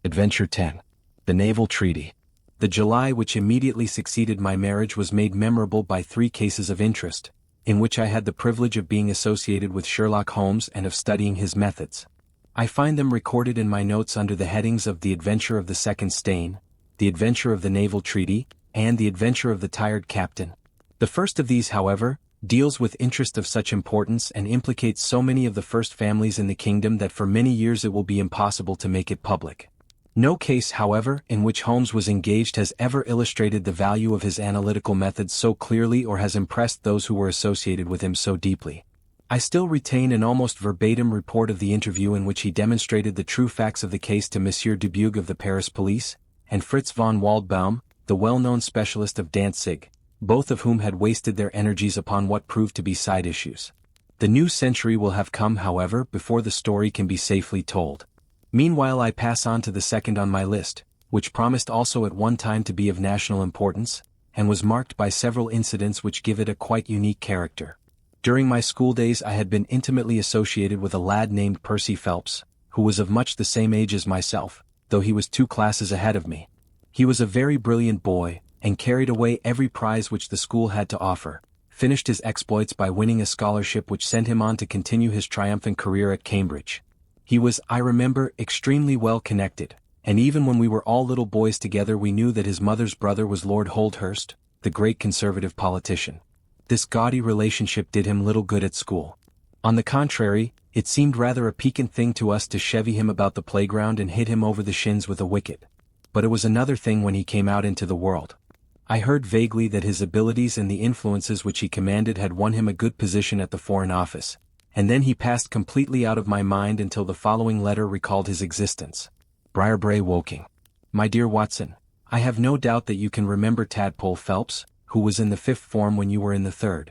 Adventure 10. The Naval Treaty. The July which immediately succeeded my marriage was made memorable by 3 cases of interest, in which I had the privilege of being associated with Sherlock Holmes and of studying his methods. I find them recorded in my notes under the headings of The Adventure of the Second Stain, The Adventure of the Naval Treaty, and The Adventure of the Tired Captain. The first of these, however, deals with interest of such importance and implicates so many of the first families in the kingdom that for many years it will be impossible to make it public. No case, however, in which Holmes was engaged has ever illustrated the value of his analytical methods so clearly or has impressed those who were associated with him so deeply. I still retain an almost verbatim report of the interview in which he demonstrated the true facts of the case to Monsieur Dubuque of the Paris police, and Fritz von Waldbaum, the well-known specialist of Danzig, both of whom had wasted their energies upon what proved to be side issues. The new century will have come, however, before the story can be safely told. Meanwhile I pass on to the second on my list, which promised also at one time to be of national importance, and was marked by several incidents which give it a quite unique character. During my school days I had been intimately associated with a lad named Percy Phelps, who was of much the same age as myself, though he was 2 classes ahead of me. He was a very brilliant boy, and carried away every prize which the school had to offer, finished his exploits by winning a scholarship which sent him on to continue his triumphant career at Cambridge. He was, I remember, extremely well connected, and even when we were all little boys together we knew that his mother's brother was Lord Holdhurst, the great conservative politician. This gaudy relationship did him little good at school. On the contrary, it seemed rather a piquant thing to us to chevy him about the playground and hit him over the shins with a wicket. But it was another thing when he came out into the world. I heard vaguely that his abilities and the influences which he commanded had won him a good position at the Foreign Office, and then he passed completely out of my mind until the following letter recalled his existence. Briarbrae, Woking. My dear Watson, I have no doubt that you can remember Tadpole Phelps, who was in the 5th form when you were in the 3rd.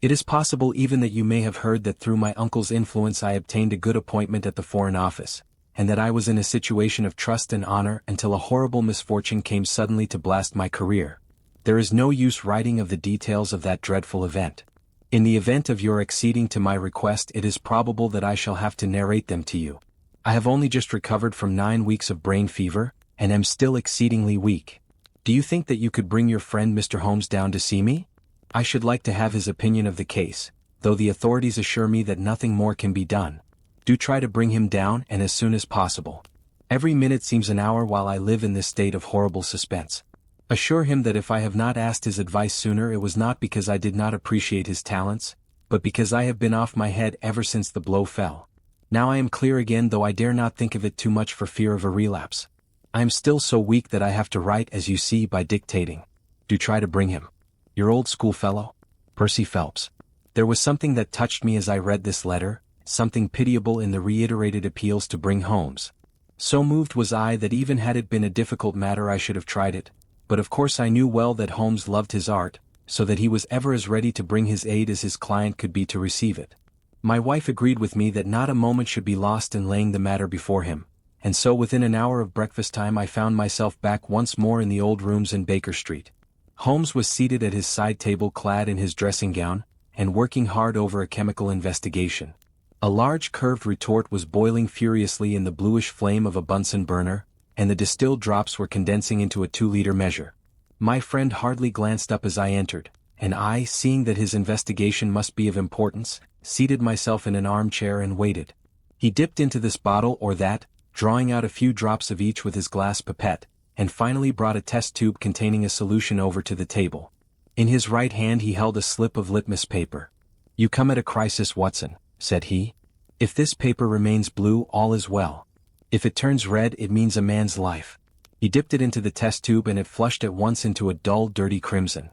It is possible even that you may have heard that through my uncle's influence I obtained a good appointment at the Foreign Office, and that I was in a situation of trust and honor until a horrible misfortune came suddenly to blast my career. There is no use writing of the details of that dreadful event. In the event of your acceding to my request, it is probable that I shall have to narrate them to you. I have only just recovered from 9 weeks of brain fever, and am still exceedingly weak. Do you think that you could bring your friend Mr. Holmes down to see me? I should like to have his opinion of the case, though the authorities assure me that nothing more can be done. Do try to bring him down, and as soon as possible. Every minute seems an hour while I live in this state of horrible suspense. Assure him that if I have not asked his advice sooner it was not because I did not appreciate his talents, but because I have been off my head ever since the blow fell. Now I am clear again, though I dare not think of it too much for fear of a relapse. I am still so weak that I have to write, as you see, by dictating. Do try to bring him. Your old schoolfellow, Percy Phelps. There was something that touched me as I read this letter, something pitiable in the reiterated appeals to bring Holmes. So moved was I that even had it been a difficult matter I should have tried it. But of course I knew well that Holmes loved his art, so that he was ever as ready to bring his aid as his client could be to receive it. My wife agreed with me that not a moment should be lost in laying the matter before him, and so within an hour of breakfast time I found myself back once more in the old rooms in Baker Street. Holmes was seated at his side table clad in his dressing gown, and working hard over a chemical investigation. A large curved retort was boiling furiously in the bluish flame of a Bunsen burner, and the distilled drops were condensing into a 2-liter measure. My friend hardly glanced up as I entered, and I, seeing that his investigation must be of importance, seated myself in an armchair and waited. He dipped into this bottle or that, drawing out a few drops of each with his glass pipette, and finally brought a test tube containing a solution over to the table. In his right hand he held a slip of litmus paper. "You come at a crisis, Watson," said he. "If this paper remains blue, all is well. If it turns red, it means a man's life." He dipped it into the test tube and it flushed at once into a dull, dirty crimson.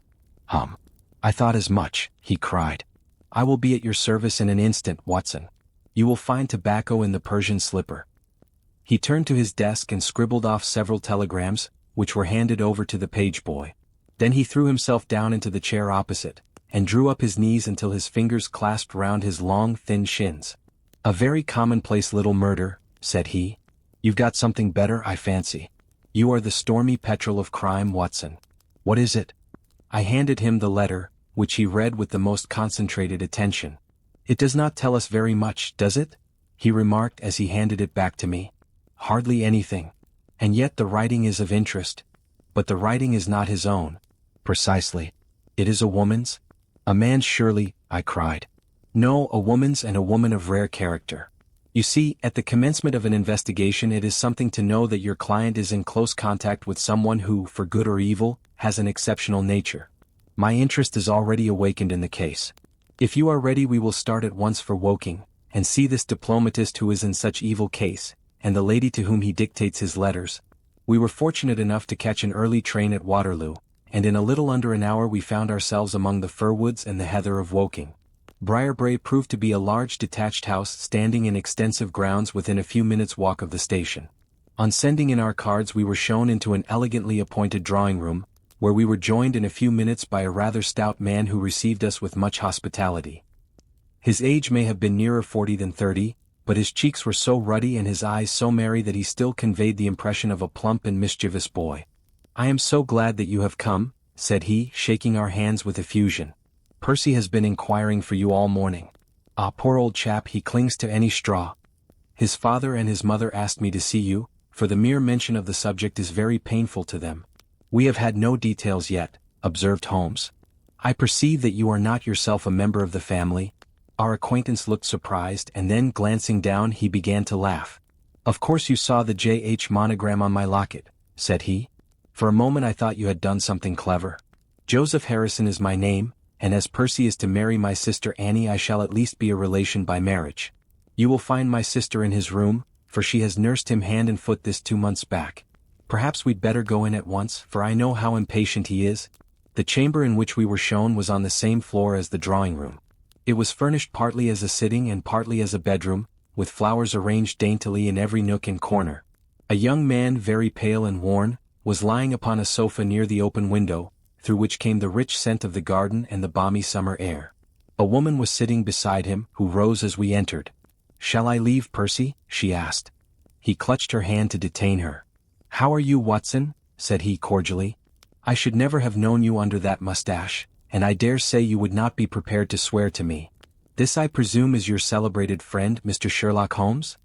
"I thought as much," he cried. "I will be at your service in an instant, Watson. You will find tobacco in the Persian slipper." He turned to his desk and scribbled off several telegrams, which were handed over to the page boy. Then he threw himself down into the chair opposite, and drew up his knees until his fingers clasped round his long, thin shins. "A very commonplace little murder," said he. "You've got something better, I fancy. You are the stormy petrel of crime, Watson. What is it?" I handed him the letter, which he read with the most concentrated attention. "It does not tell us very much, does it?" he remarked as he handed it back to me. "Hardly anything. And yet the writing is of interest. But the writing is not his own. Precisely. It is a woman's? A man's surely, I cried. No, a woman's, and a woman of rare character. You see, at the commencement of an investigation it is something to know that your client is in close contact with someone who, for good or evil, has an exceptional nature. My interest is already awakened in the case. If you are ready we will start at once for Woking, and see this diplomatist who is in such evil case, and the lady to whom he dictates his letters. We were fortunate enough to catch an early train at Waterloo, and in a little under an hour we found ourselves among the fir woods and the heather of Woking. Briarbrae proved to be a large detached house standing in extensive grounds within a few minutes' walk of the station. On sending in our cards we were shown into an elegantly appointed drawing-room, where we were joined in a few minutes by a rather stout man who received us with much hospitality. His age may have been nearer 40 than 30, but his cheeks were so ruddy and his eyes so merry that he still conveyed the impression of a plump and mischievous boy. "I am so glad that you have come," said he, shaking our hands with effusion. "Percy has been inquiring for you all morning. Ah, poor old chap, he clings to any straw. His father and his mother asked me to see you, for the mere mention of the subject is very painful to them." "We have had no details yet," observed Holmes. "I perceive that you are not yourself a member of the family." Our acquaintance looked surprised, and then glancing down he began to laugh. "Of course you saw the J.H. monogram on my locket," said he. "For a moment I thought you had done something clever. Joseph Harrison is my name, and as Percy is to marry my sister Annie I shall at least be a relation by marriage. You will find my sister in his room, for she has nursed him hand and foot this 2 months back. Perhaps we'd better go in at once, for I know how impatient he is." The chamber in which we were shown was on the same floor as the drawing-room. It was furnished partly as a sitting and partly as a bedroom, with flowers arranged daintily in every nook and corner. A young man, very pale and worn, was lying upon a sofa near the open window, through which came the rich scent of the garden and the balmy summer air. A woman was sitting beside him, who rose as we entered. "Shall I leave, Percy?" she asked. He clutched her hand to detain her. "How are you, Watson?" said he cordially. "I should never have known you under that mustache, and I dare say you would not be prepared to swear to me. This I presume is your celebrated friend, Mr. Sherlock Holmes?"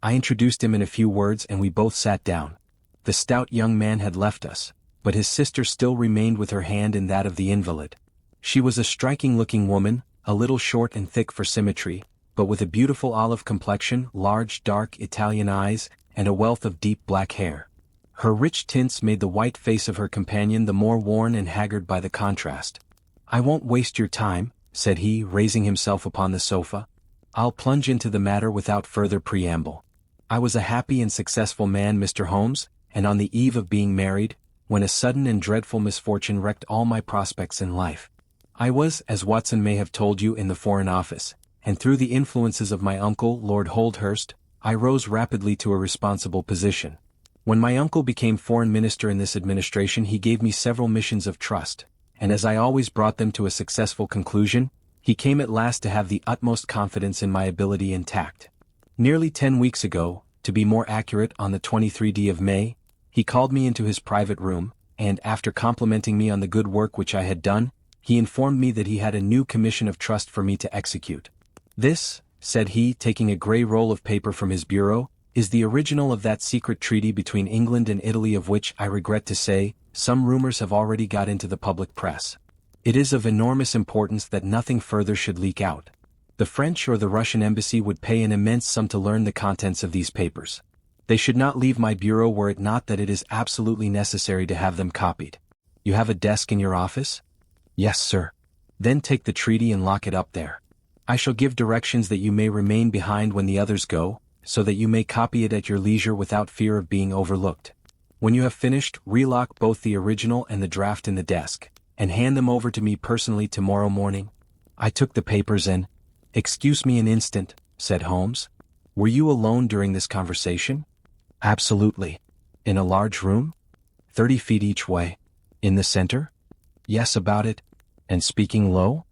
I introduced him in a few words and we both sat down. The stout young man had left us, but his sister still remained with her hand in that of the invalid. She was a striking-looking woman, a little short and thick for symmetry, but with a beautiful olive complexion, large dark Italian eyes, and a wealth of deep black hair. Her rich tints made the white face of her companion the more worn and haggard by the contrast. "I won't waste your time," said he, raising himself upon the sofa. "I'll plunge into the matter without further preamble. I was a happy and successful man, Mr. Holmes, and on the eve of being married, when a sudden and dreadful misfortune wrecked all my prospects in life. I was, as Watson may have told you, in the Foreign Office, and through the influences of my uncle, Lord Holdhurst, I rose rapidly to a responsible position. When my uncle became foreign minister in this administration he gave me several missions of trust, and as I always brought them to a successful conclusion, he came at last to have the utmost confidence in my ability and tact. Nearly 10 weeks ago, to be more accurate, on the 23rd of May, he called me into his private room, and after complimenting me on the good work which I had done, he informed me that he had a new commission of trust for me to execute. "This," said he, taking a grey roll of paper from his bureau, "is the original of that secret treaty between England and Italy of which, I regret to say, some rumors have already got into the public press. It is of enormous importance that nothing further should leak out. The French or the Russian embassy would pay an immense sum to learn the contents of these papers. They should not leave my bureau were it not that it is absolutely necessary to have them copied. You have a desk in your office?" "Yes, sir." "Then take the treaty and lock it up there. I shall give directions that you may remain behind when the others go, so that you may copy it at your leisure without fear of being overlooked. When you have finished, relock both the original and the draft in the desk, and hand them over to me personally tomorrow morning." I took the papers and— "Excuse me an instant," said Holmes. "Were you alone during this conversation?" "Absolutely." "In a large room?" 30 feet each way. "In the center?" "Yes, about it." "And speaking low?"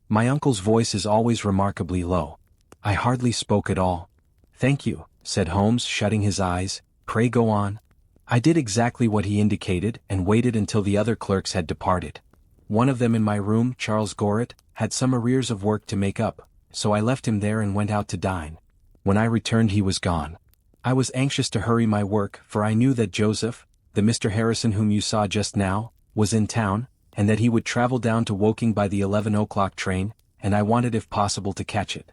"My uncle's voice is always remarkably low." "I hardly spoke at all." "Thank you," said Holmes, shutting his eyes. "Pray go on." I did exactly what he indicated, and waited until the other clerks had departed. One of them in my room, Charles Gorret, had some arrears of work to make up, so I left him there and went out to dine. When I returned he was gone. I was anxious to hurry my work, for I knew that Joseph, the Mr. Harrison whom you saw just now, was in town, and that he would travel down to Woking by the 11 o'clock train, and I wanted if possible to catch it.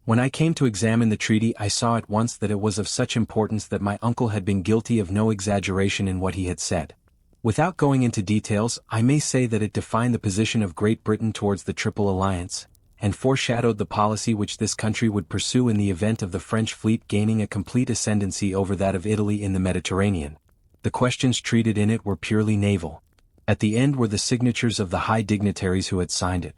When I came to examine the treaty I saw at once that it was of such importance that my uncle had been guilty of no exaggeration in what he had said. Without going into details, I may say that it defined the position of Great Britain towards the Triple Alliance, and foreshadowed the policy which this country would pursue in the event of the French fleet gaining a complete ascendancy over that of Italy in the Mediterranean. The questions treated in it were purely naval. At the end were the signatures of the high dignitaries who had signed it.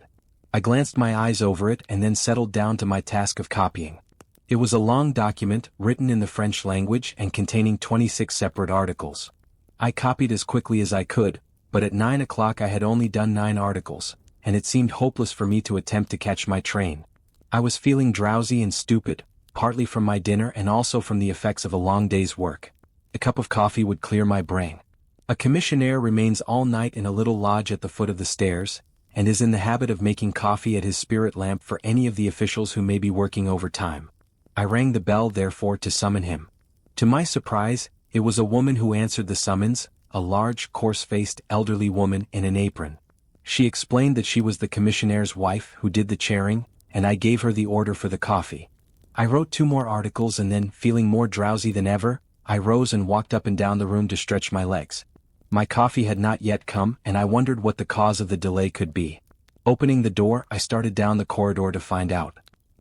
I glanced my eyes over it and then settled down to my task of copying. It was a long document, written in the French language and containing 26 separate articles. I copied as quickly as I could, but at 9 o'clock I had only done 9 articles, and it seemed hopeless for me to attempt to catch my train. I was feeling drowsy and stupid, partly from my dinner and also from the effects of a long day's work. A cup of coffee would clear my brain. A commissionaire remains all night in a little lodge at the foot of the stairs, and is in the habit of making coffee at his spirit lamp for any of the officials who may be working overtime. I rang the bell therefore to summon him. To my surprise, it was a woman who answered the summons, a large, coarse-faced, elderly woman in an apron. She explained that she was the commissionnaire's wife who did the chairing, and I gave her the order for the coffee. I wrote 2 more articles and then, feeling more drowsy than ever, I rose and walked up and down the room to stretch my legs. My coffee had not yet come and I wondered what the cause of the delay could be. Opening the door, I started down the corridor to find out.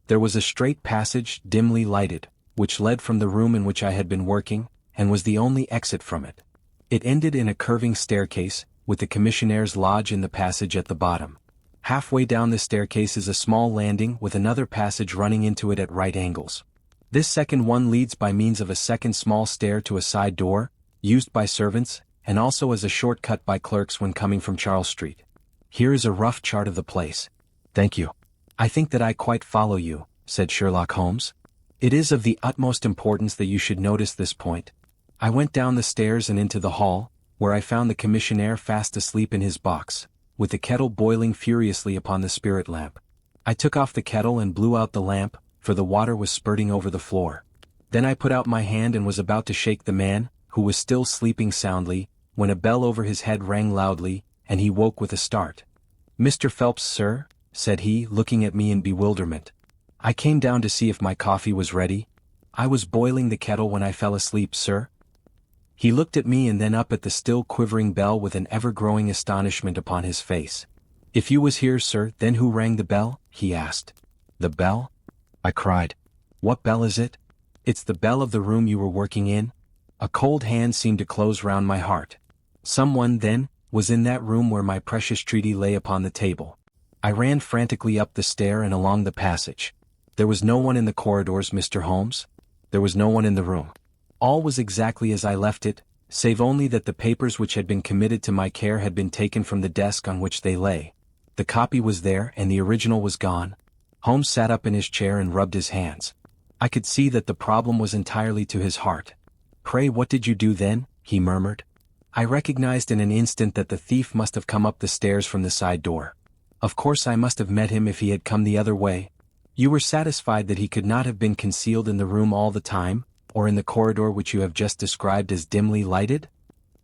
There was a straight passage, dimly lighted, which led from the room in which I had been working, and was the only exit from it. It ended in a curving staircase, with the commissionnaire's lodge in the passage at the bottom. Halfway down the staircase is a small landing with another passage running into it at right angles. This second one leads by means of a second small stair to a side door, used by servants, and also as a shortcut by clerks when coming from Charles Street. Here is a rough chart of the place. Thank you. I think that I quite follow you, said Sherlock Holmes. It is of the utmost importance that you should notice this point. I went down the stairs and into the hall, where I found the commissionaire fast asleep in his box, with the kettle boiling furiously upon the spirit lamp. I took off the kettle and blew out the lamp, for the water was spurting over the floor. Then I put out my hand and was about to shake the man, who was still sleeping soundly, when a bell over his head rang loudly, and he woke with a start. "Mr. Phelps, sir?" said he, looking at me in bewilderment. "I came down to see if my coffee was ready. I was boiling the kettle when I fell asleep, sir." He looked at me and then up at the still quivering bell with an ever-growing astonishment upon his face. "If you was here, sir, then who rang the bell?" he asked. "The bell?" I cried. "What bell is it?" "It's the bell of the room you were working in." A cold hand seemed to close round my heart. Someone, then, was in that room where my precious treaty lay upon the table. I ran frantically up the stair and along the passage. There was no one in the corridors, Mr. Holmes. There was no one in the room. All was exactly as I left it, save only that the papers which had been committed to my care had been taken from the desk on which they lay. The copy was there and the original was gone. Holmes sat up in his chair and rubbed his hands. I could see that the problem was entirely to his heart. "Pray, what did you do then?" he murmured. I recognized in an instant that the thief must have come up the stairs from the side door. Of course I must have met him if he had come the other way. "You were satisfied that he could not have been concealed in the room all the time, or in the corridor which you have just described as dimly lighted?"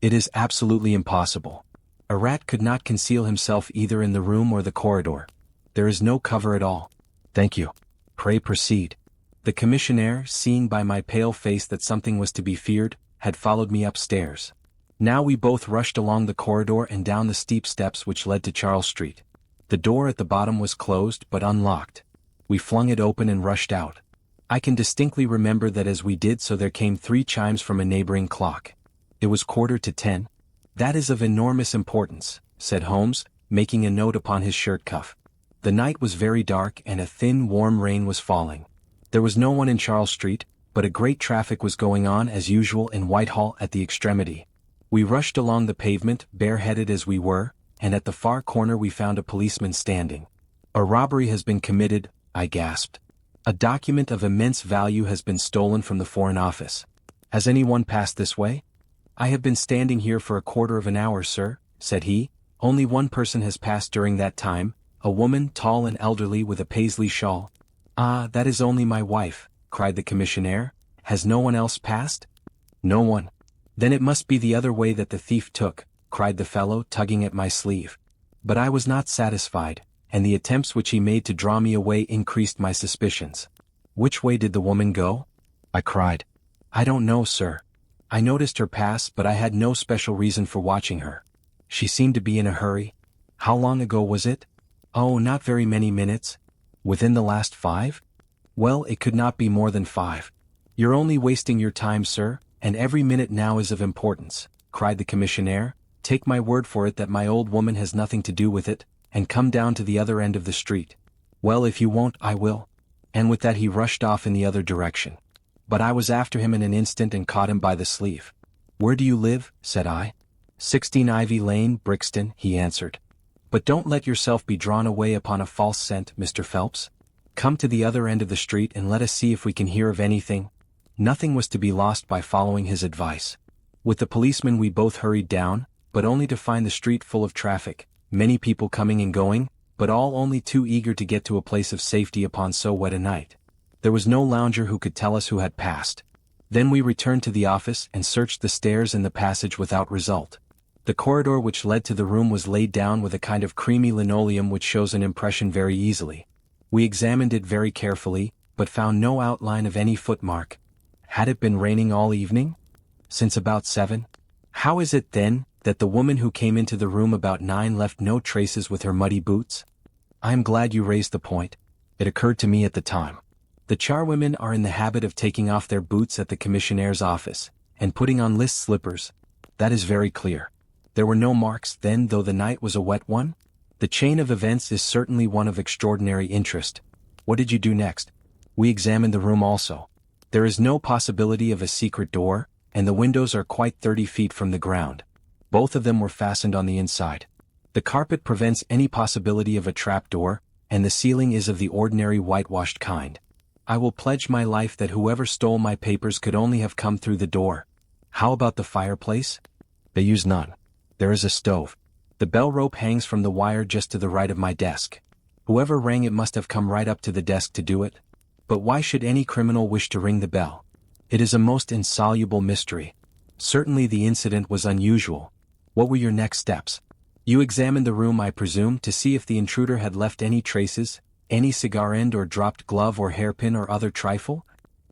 "It is absolutely impossible. A rat could not conceal himself either in the room or the corridor. There is no cover at all." "Thank you. Pray proceed." The commissionaire, seeing by my pale face that something was to be feared, had followed me upstairs. Now we both rushed along the corridor and down the steep steps which led to Charles Street. The door at the bottom was closed but unlocked. We flung it open and rushed out. I can distinctly remember that as we did so there came 3 chimes from a neighboring clock. It was 10:15. "That is of enormous importance," said Holmes, making a note upon his shirt cuff. The night was very dark and a thin, warm rain was falling. There was no one in Charles Street, but a great traffic was going on as usual in Whitehall at the extremity. We rushed along the pavement, bareheaded as we were, and at the far corner we found a policeman standing. "A robbery has been committed," I gasped. "A document of immense value has been stolen from the Foreign Office. Has anyone passed this way?" "I have been standing here for a quarter of an hour, sir," said he. "Only one person has passed during that time, a woman tall and elderly with a paisley shawl." "Ah, that is only my wife," cried the commissionaire, Has no one else passed? No one. Then it must be the other way that the thief took, cried the fellow, tugging at my sleeve. But I was not satisfied, and the attempts which he made to draw me away increased my suspicions. Which way did the woman go? I cried. I don't know, sir. I noticed her pass, but I had no special reason for watching her. She seemed to be in a hurry. How long ago was it? Oh, not very many minutes. Within the last 5? Well, it could not be more than 5. You're only wasting your time, sir, and every minute now is of importance, cried the commissionaire. Take my word for it that my old woman has nothing to do with it, and come down to the other end of the street. Well, if you won't, I will. And with that he rushed off in the other direction. But I was after him in an instant and caught him by the sleeve. Where do you live? Said I. 16 Ivy Lane, Brixton, he answered. But don't let yourself be drawn away upon a false scent, Mr. Phelps. Come to the other end of the street and let us see if we can hear of anything. Nothing was to be lost by following his advice. With the policeman we both hurried down, but only to find the street full of traffic, many people coming and going, but all only too eager to get to a place of safety upon so wet a night. There was no lounger who could tell us who had passed. Then we returned to the office and searched the stairs and the passage without result. The corridor which led to the room was laid down with a kind of creamy linoleum which shows an impression very easily. We examined it very carefully, but found no outline of any footmark. Had it been raining all evening? Since about 7? How is it, then, that the woman who came into the room about 9 left no traces with her muddy boots? I am glad you raised the point. It occurred to me at the time. The charwomen are in the habit of taking off their boots at the commissionnaire's office, and putting on list slippers. That is very clear. There were no marks, then, though the night was a wet one? The chain of events is certainly one of extraordinary interest. What did you do next? We examined the room also. There is no possibility of a secret door, and the windows are quite 30 feet from the ground. Both of them were fastened on the inside. The carpet prevents any possibility of a trap door, and the ceiling is of the ordinary whitewashed kind. I will pledge my life that whoever stole my papers could only have come through the door. How about the fireplace? They use none. There is a stove. The bell rope hangs from the wire just to the right of my desk. Whoever rang it must have come right up to the desk to do it. But why should any criminal wish to ring the bell? It is a most insoluble mystery. Certainly the incident was unusual. What were your next steps? You examined the room, I presume, to see if the intruder had left any traces, any cigar end or dropped glove or hairpin or other trifle?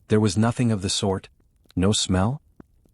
There was nothing of the sort. No smell?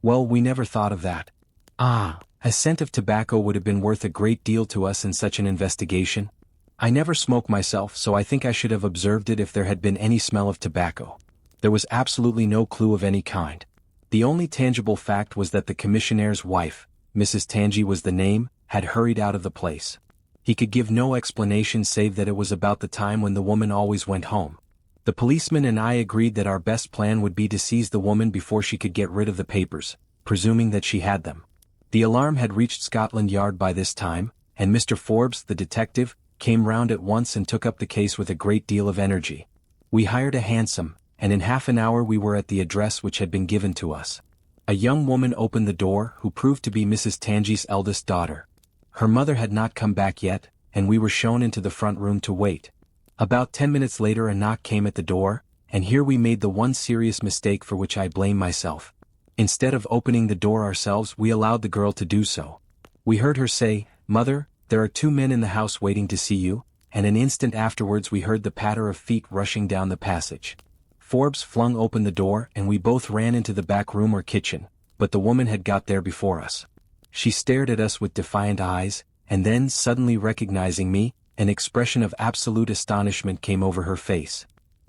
Well, we never thought of that. Ah, a scent of tobacco would have been worth a great deal to us in such an investigation. I never smoke myself, so I think I should have observed it if there had been any smell of tobacco. There was absolutely no clue of any kind. The only tangible fact was that the commissionnaire's wife, Mrs. Tangi was the name, had hurried out of the place. He could give no explanation save that it was about the time when the woman always went home. The policeman and I agreed that our best plan would be to seize the woman before she could get rid of the papers, presuming that she had them. The alarm had reached Scotland Yard by this time, and Mr. Forbes, the detective, came round at once and took up the case with a great deal of energy. We hired a hansom, and in half an hour we were at the address which had been given to us. A young woman opened the door, who proved to be Mrs. Tangi's eldest daughter. Her mother had not come back yet, and we were shown into the front room to wait. About 10 minutes later a knock came at the door, and here we made the one serious mistake for which I blame myself. Instead of opening the door ourselves, we allowed the girl to do so. We heard her say, "Mother, there are 2 men in the house waiting to see you," and an instant afterwards we heard the patter of feet rushing down the passage. Forbes flung open the door and we both ran into the back room or kitchen, but the woman had got there before us. She stared at us with defiant eyes, and then, suddenly recognizing me, an expression of absolute astonishment came over her face.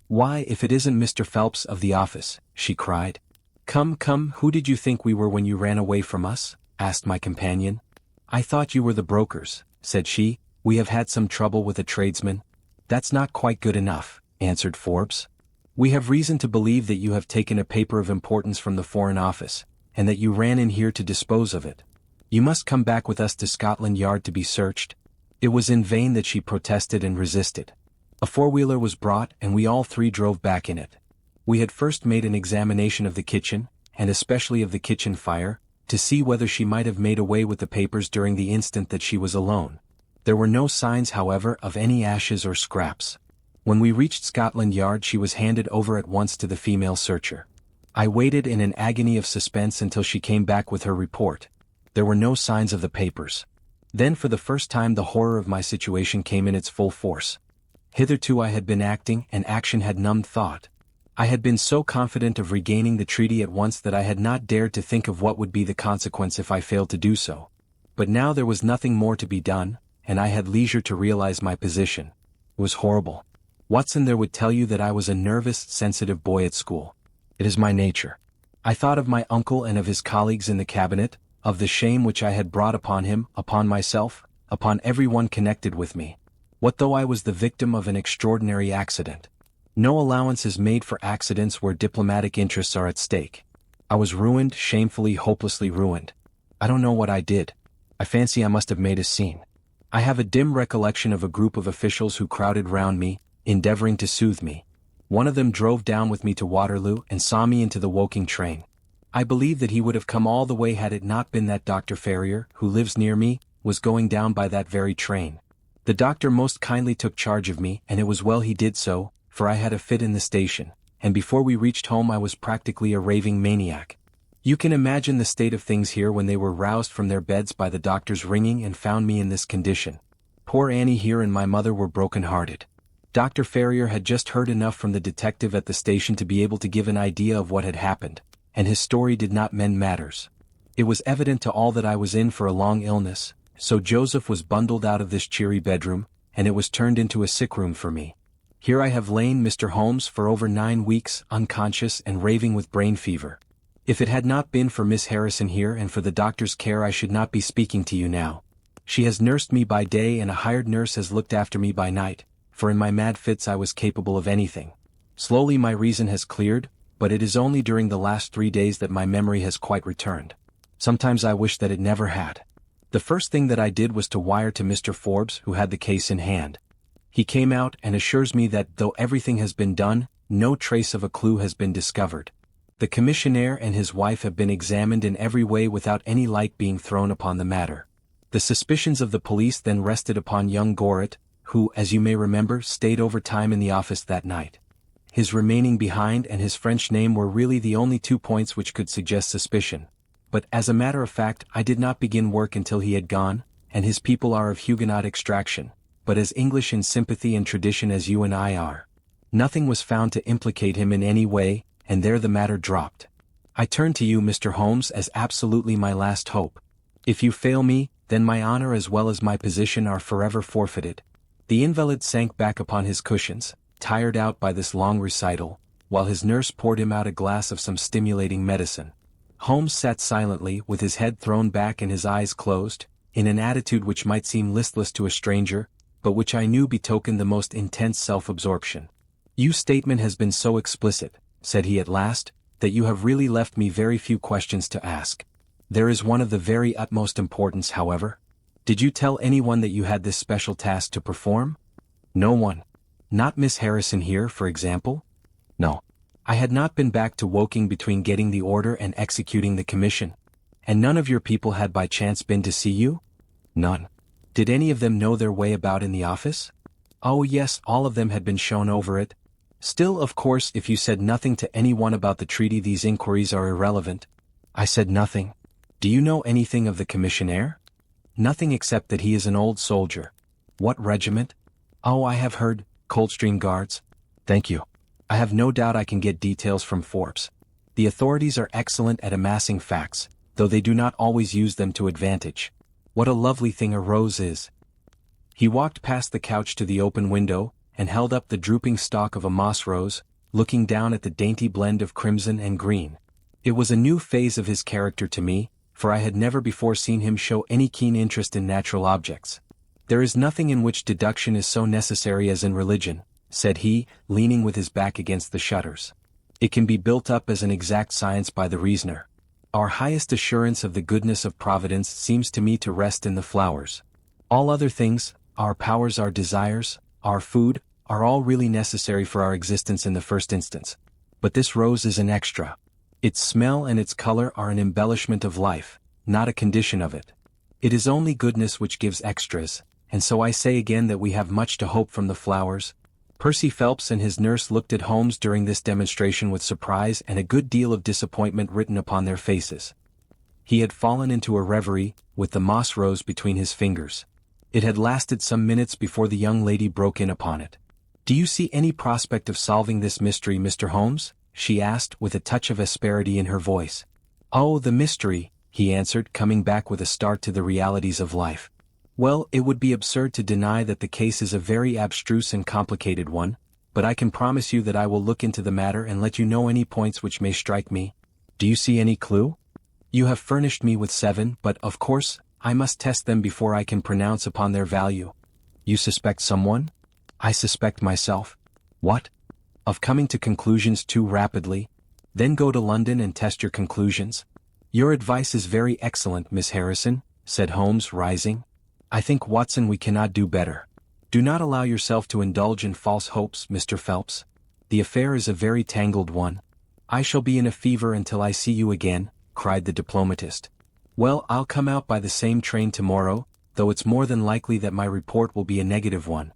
"Why, if it isn't Mr. Phelps of the office," she cried. Come, who did you think we were when you ran away from us?" asked my companion. "I thought you were the brokers," said she. "We have had some trouble with a tradesman." "That's not quite good enough," answered Forbes. "We have reason to believe that you have taken a paper of importance from the Foreign Office, and that you ran in here to dispose of it. You must come back with us to Scotland Yard to be searched." It was in vain that she protested and resisted. A four-wheeler was brought and we all three drove back in it. We had first made an examination of the kitchen, and especially of the kitchen fire, to see whether she might have made away with the papers during the instant that she was alone. There were no signs, however, of any ashes or scraps. When we reached Scotland Yard she was handed over at once to the female searcher. I waited in an agony of suspense until she came back with her report. There were no signs of the papers. Then for the first time the horror of my situation came in its full force. Hitherto I had been acting, and action had numbed thought. I had been so confident of regaining the treaty at once that I had not dared to think of what would be the consequence if I failed to do so. But now there was nothing more to be done, and I had leisure to realize my position. It was horrible. Watson there would tell you that I was a nervous, sensitive boy at school. It is my nature. I thought of my uncle and of his colleagues in the cabinet, of the shame which I had brought upon him, upon myself, upon everyone connected with me. What though I was the victim of an extraordinary accident? No allowance is made for accidents where diplomatic interests are at stake. I was ruined, shamefully, hopelessly ruined. I don't know what I did. I fancy I must have made a scene. I have a dim recollection of a group of officials who crowded round me, endeavoring to soothe me. One of them drove down with me to Waterloo and saw me into the Woking train. I believe that he would have come all the way had it not been that Dr. Ferrier, who lives near me, was going down by that very train. The doctor most kindly took charge of me, and it was well he did so, for I had a fit in the station, and before we reached home I was practically a raving maniac. You can imagine the state of things here when they were roused from their beds by the doctor's ringing and found me in this condition. Poor Annie here and my mother were broken-hearted. Dr. Ferrier had just heard enough from the detective at the station to be able to give an idea of what had happened, and his story did not mend matters. It was evident to all that I was in for a long illness, so Joseph was bundled out of this cheery bedroom, and it was turned into a sick room for me. Here I have lain, Mr. Holmes, for over 9 weeks, unconscious and raving with brain fever. If it had not been for Miss Harrison here and for the doctor's care I should not be speaking to you now. She has nursed me by day and a hired nurse has looked after me by night, for in my mad fits I was capable of anything. Slowly my reason has cleared, but it is only during the last 3 days that my memory has quite returned. Sometimes I wish that it never had. The first thing that I did was to wire to Mr. Forbes, who had the case in hand. He came out and assures me that though everything has been done, no trace of a clue has been discovered. The commissionaire and his wife have been examined in every way without any light being thrown upon the matter. The suspicions of the police then rested upon young Gorret, who, as you may remember, stayed over time in the office that night. His remaining behind and his French name were really the only 2 points which could suggest suspicion. But as a matter of fact I did not begin work until he had gone, and his people are of Huguenot extraction, but as English in sympathy and tradition as you and I are. Nothing was found to implicate him in any way, and there the matter dropped. I turn to you, Mr. Holmes, as absolutely my last hope. If you fail me, then my honor as well as my position are forever forfeited. The invalid sank back upon his cushions, tired out by this long recital, while his nurse poured him out a glass of some stimulating medicine. Holmes sat silently, with his head thrown back and his eyes closed, in an attitude which might seem listless to a stranger, but which I knew betokened the most intense self-absorption. Your statement has been so explicit, said he at last, that you have really left me very few questions to ask. There is one of the very utmost importance, however. Did you tell anyone that you had this special task to perform? No one. Not Miss Harrison here, for example? No. I had not been back to Woking between getting the order and executing the commission. And none of your people had by chance been to see you? None. Did any of them know their way about in the office? Oh yes, all of them had been shown over it. Still, of course, if you said nothing to anyone about the treaty these inquiries are irrelevant. I said nothing. Do you know anything of the commissionaire? Nothing except that he is an old soldier. What regiment? Oh, I have heard, Coldstream Guards. Thank you. I have no doubt I can get details from Forbes. The authorities are excellent at amassing facts, though they do not always use them to advantage. What a lovely thing a rose is. He walked past the couch to the open window, and held up the drooping stalk of a moss rose, looking down at the dainty blend of crimson and green. It was a new phase of his character to me, for I had never before seen him show any keen interest in natural objects. There is nothing in which deduction is so necessary as in religion, said he, leaning with his back against the shutters. It can be built up as an exact science by the reasoner. Our highest assurance of the goodness of Providence seems to me to rest in the flowers. All other things, our powers, our desires, our food, are all really necessary for our existence in the first instance. But this rose is an extra. Its smell and its color are an embellishment of life, not a condition of it. It is only goodness which gives extras, and so I say again that we have much to hope from the flowers. Percy Phelps and his nurse looked at Holmes during this demonstration with surprise and a good deal of disappointment written upon their faces. He had fallen into a reverie, with the moss rose between his fingers. It had lasted some minutes before the young lady broke in upon it. "Do you see any prospect of solving this mystery, Mr. Holmes?" she asked with a touch of asperity in her voice. "Oh, the mystery," he answered, coming back with a start to the realities of life. "Well, it would be absurd to deny that the case is a very abstruse and complicated one, but I can promise you that I will look into the matter and let you know any points which may strike me. Do you see any clue? You have furnished me with 7, but, of course, I must test them before I can pronounce upon their value." "You suspect someone?" "I suspect myself." "What?" "Of coming to conclusions too rapidly." "Then go to London and test your conclusions." "Your advice is very excellent, Miss Harrison," said Holmes, rising. "I think, Watson, we cannot do better. Do not allow yourself to indulge in false hopes, Mr. Phelps. The affair is a very tangled one." "I shall be in a fever until I see you again," cried the diplomatist. "Well, I'll come out by the same train tomorrow, though it's more than likely that my report will be a negative one."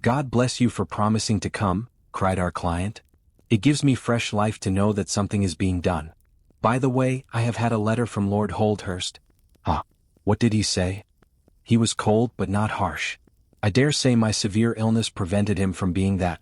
"God bless you for promising to come," cried our client. "It gives me fresh life to know that something is being done. By the way, I have had a letter from Lord Holdhurst." "Ah, what did he say?" "He was cold but not harsh. I dare say my severe illness prevented him from being that.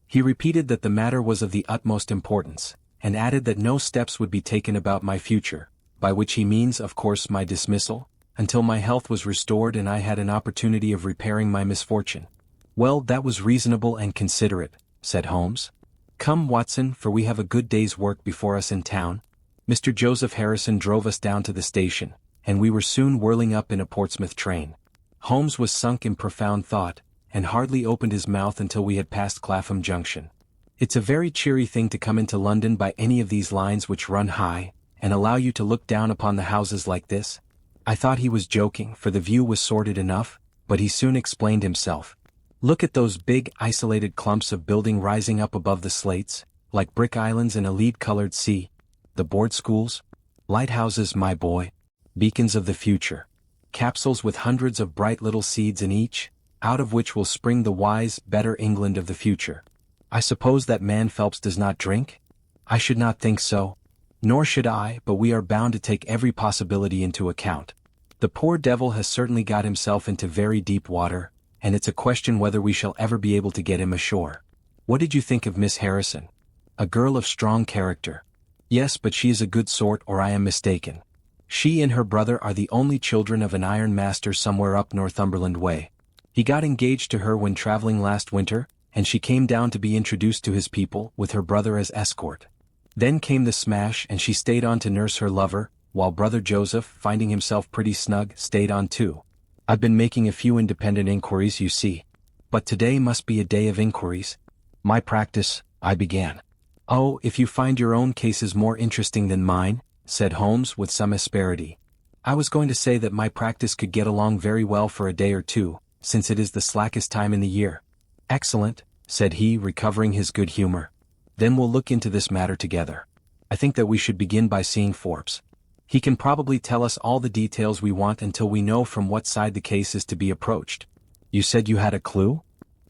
He repeated that the matter was of the utmost importance, and added that no steps would be taken about my future, by which he means, of course, my dismissal, until my health was restored and I had an opportunity of repairing my misfortune." "Well, that was reasonable and considerate," said Holmes. "Come, Watson, for we have a good day's work before us in town." Mr. Joseph Harrison drove us down to the station, and we were soon whirling up in a Portsmouth train. Holmes was sunk in profound thought, and hardly opened his mouth until we had passed Clapham Junction. It's a very cheery thing to come into London by any of these lines which run high, and allow you to look down upon the houses like this. I thought he was joking, for the view was sordid enough, but he soon explained himself. "Look at those big, isolated clumps of building rising up above the slates, like brick islands in a lead-colored sea. The board schools? Lighthouses, my boy. Beacons of the future. Capsules with hundreds of bright little seeds in each, out of which will spring the wise, better England of the future. I suppose that man Phelps does not drink? I should not think so. Nor should I, but we are bound to take every possibility into account. The poor devil has certainly got himself into very deep water, and it's a question whether we shall ever be able to get him ashore. What did you think of Miss Harrison? A girl of strong character. Yes, but she is a good sort, or I am mistaken. She and her brother are the only children of an iron master somewhere up Northumberland way. He got engaged to her when traveling last winter, and she came down to be introduced to his people, with her brother as escort. Then came the smash, and she stayed on to nurse her lover, while brother Joseph, finding himself pretty snug, stayed on too. I've been making a few independent inquiries, you see. But today must be a day of inquiries. My practice, I began. Oh, if you find your own cases more interesting than mine, said Holmes with some asperity. I was going to say that my practice could get along very well for a day or two, since it is the slackest time in the year. Excellent, said he, recovering his good humor. Then we'll look into this matter together. I think that we should begin by seeing Forbes. He can probably tell us all the details we want until we know from what side the case is to be approached. You said you had a clue?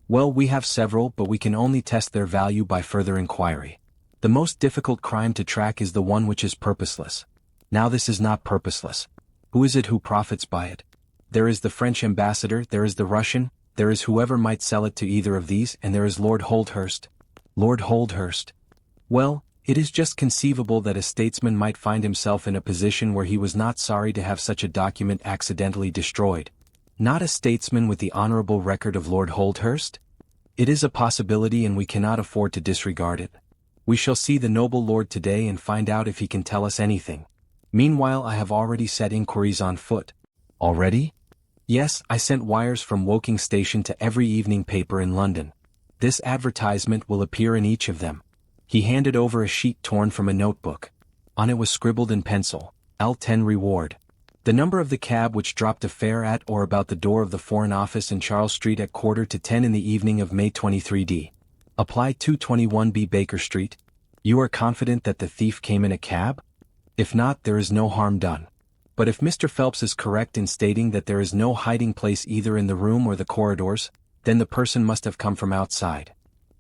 Well, we have several, but we can only test their value by further inquiry. The most difficult crime to track is the one which is purposeless. Now this is not purposeless. Who is it who profits by it? There is the French ambassador, there is the Russian, there is whoever might sell it to either of these, and there is Lord Holdhurst. Lord Holdhurst. Well, it is just conceivable that a statesman might find himself in a position where he was not sorry to have such a document accidentally destroyed. Not a statesman with the honorable record of Lord Holdhurst? It is a possibility, and we cannot afford to disregard it. We shall see the noble lord today and find out if he can tell us anything. Meanwhile, I have already set inquiries on foot. Already? Yes, I sent wires from Woking Station to every evening paper in London. This advertisement will appear in each of them. He handed over a sheet torn from a notebook. On it was scribbled in pencil, L10 reward. The number of the cab which dropped a fare at or about the door of the Foreign Office in Charles Street at 9:45 in the evening of May 23d. Apply 221B Baker Street. You are confident that the thief came in a cab? If not, there is no harm done. But if Mr. Phelps is correct in stating that there is no hiding place either in the room or the corridors, then the person must have come from outside.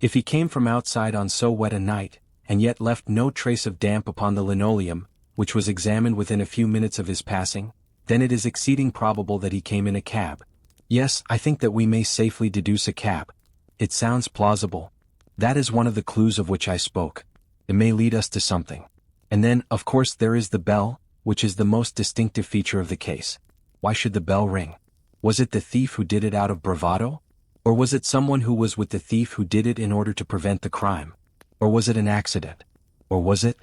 If he came from outside on so wet a night, and yet left no trace of damp upon the linoleum, which was examined within a few minutes of his passing, then it is exceeding probable that he came in a cab. Yes, I think that we may safely deduce a cab. It sounds plausible. That is one of the clues of which I spoke. It may lead us to something. And then, of course, there is the bell, which is the most distinctive feature of the case. Why should the bell ring? Was it the thief who did it out of bravado? Or was it someone who was with the thief who did it in order to prevent the crime? Or was it an accident? Or was it?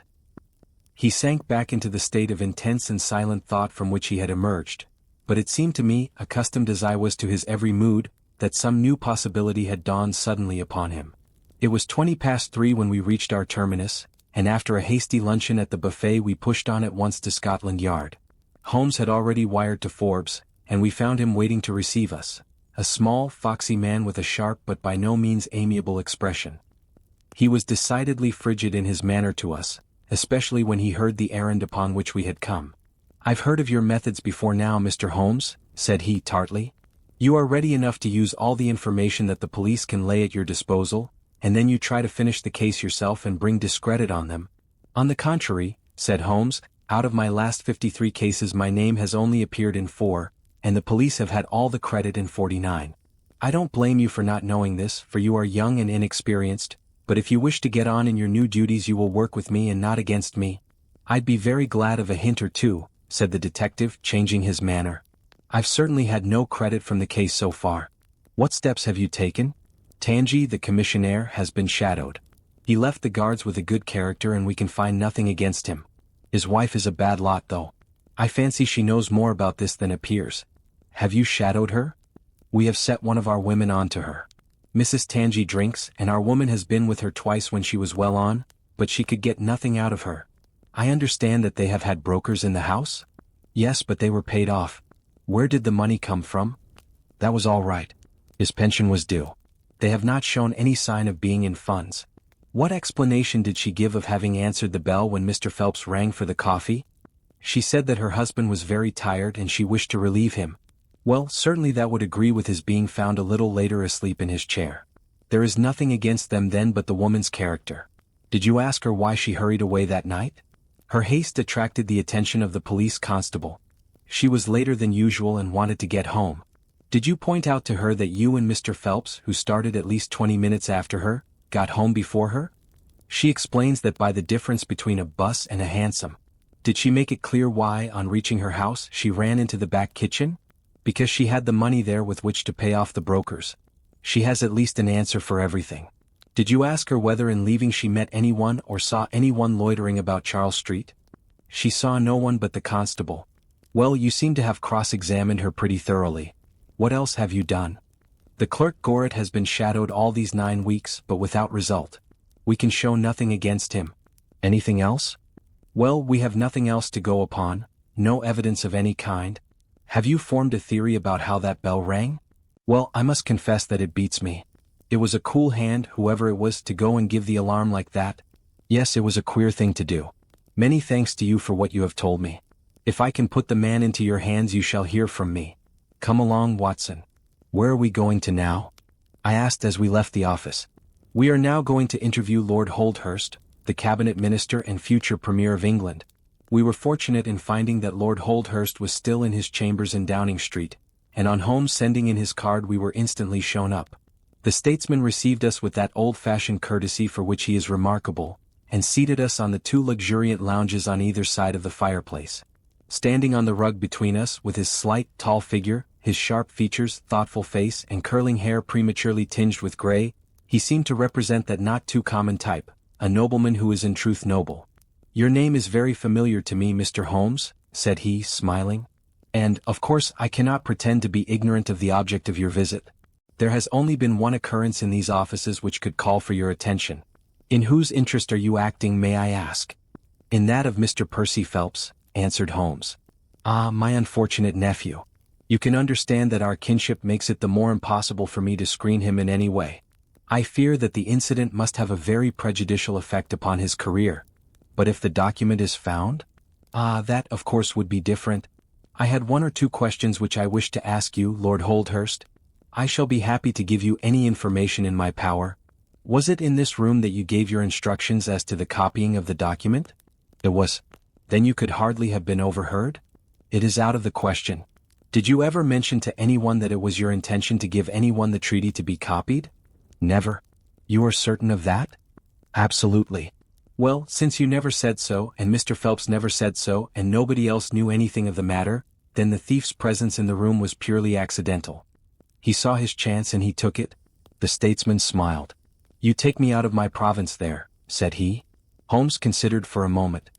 He sank back into the state of intense and silent thought from which he had emerged, but it seemed to me, accustomed as I was to his every mood, that some new possibility had dawned suddenly upon him. It was 3:20 when we reached our terminus, and after a hasty luncheon at the buffet we pushed on at once to Scotland Yard. Holmes had already wired to Forbes, and we found him waiting to receive us, a small, foxy man with a sharp but by no means amiable expression. He was decidedly frigid in his manner to us, especially when he heard the errand upon which we had come. "I've heard of your methods before now, Mr. Holmes," said he tartly. "You are ready enough to use all the information that the police can lay at your disposal, and then you try to finish the case yourself and bring discredit on them." "On the contrary," said Holmes, "out of my last 53 cases my name has only appeared in 4, and the police have had all the credit in 49. I don't blame you for not knowing this, for you are young and inexperienced, but if you wish to get on in your new duties you will work with me and not against me." "I'd be very glad of a hint or two," said the detective, changing his manner. "I've certainly had no credit from the case so far." "What steps have you taken?" "Tangi, the commissionaire, has been shadowed. He left the guards with a good character and we can find nothing against him. His wife is a bad lot though. I fancy she knows more about this than appears." "Have you shadowed her?" "We have set one of our women on to her. Mrs. Tangi drinks, and our woman has been with her twice when she was well on, but she could get nothing out of her." "I understand that they have had brokers in the house?" "Yes, but they were paid off." "Where did the money come from?" "That was all right. His pension was due. They have not shown any sign of being in funds." "What explanation did she give of having answered the bell when Mr. Phelps rang for the coffee?" "She said that her husband was very tired and she wished to relieve him." "Well, certainly that would agree with his being found a little later asleep in his chair. There is nothing against them then but the woman's character." "Did you ask her why she hurried away that night?" "Her haste attracted the attention of the police constable. She was later than usual and wanted to get home." "Did you point out to her that you and Mr. Phelps, who started at least 20 minutes after her, got home before her?" "She explains that by the difference between a bus and a hansom." "Did she make it clear why, on reaching her house, she ran into the back kitchen?" "Because she had the money there with which to pay off the brokers." "She has at least an answer for everything." "Did you ask her whether in leaving she met anyone or saw anyone loitering about Charles Street?" "She saw no one but the constable." "Well, you seem to have cross-examined her pretty thoroughly. What else have you done?" "The clerk Gorret has been shadowed all these 9 weeks, but without result. We can show nothing against him." "Anything else?" "Well, we have nothing else to go upon, no evidence of any kind." "Have you formed a theory about how that bell rang?" "Well, I must confess that it beats me. It was a cool hand, whoever it was, to go and give the alarm like that." "Yes, it was a queer thing to do. Many thanks to you for what you have told me. If I can put the man into your hands you shall hear from me. Come along, Watson." "Where are we going to now?" I asked as we left the office. "We are now going to interview Lord Holdhurst, the cabinet minister and future Premier of England." We were fortunate in finding that Lord Holdhurst was still in his chambers in Downing Street, and on Holmes sending in his card we were instantly shown up. The statesman received us with that old-fashioned courtesy for which he is remarkable, and seated us on the 2 luxuriant lounges on either side of the fireplace. Standing on the rug between us, with his slight, tall figure, his sharp features, thoughtful face, and curling hair prematurely tinged with gray, he seemed to represent that not too common type, a nobleman who is in truth noble. "Your name is very familiar to me, Mr. Holmes," said he, smiling. "And, of course, I cannot pretend to be ignorant of the object of your visit. There has only been one occurrence in these offices which could call for your attention. In whose interest are you acting, may I ask?" "In that of Mr. Percy Phelps," answered Holmes. "Ah, my unfortunate nephew. You can understand that our kinship makes it the more impossible for me to screen him in any way. I fear that the incident must have a very prejudicial effect upon his career. But if the document is found? Ah, that, of course, would be different. I had 1 or 2 questions which I wished to ask you, Lord Holdhurst. I shall be happy to give you any information in my power." Was it in this room that you gave your instructions as to the copying of the document? It was. Then you could hardly have been overheard? It is out of the question. Did you ever mention to anyone that it was your intention to give anyone the treaty to be copied? Never. You are certain of that? Absolutely. Well, since you never said so, and Mr. Phelps never said so, and nobody else knew anything of the matter, then the thief's presence in the room was purely accidental. He saw his chance and he took it. The statesman smiled. You take me out of my province there, said he. Holmes considered for a moment.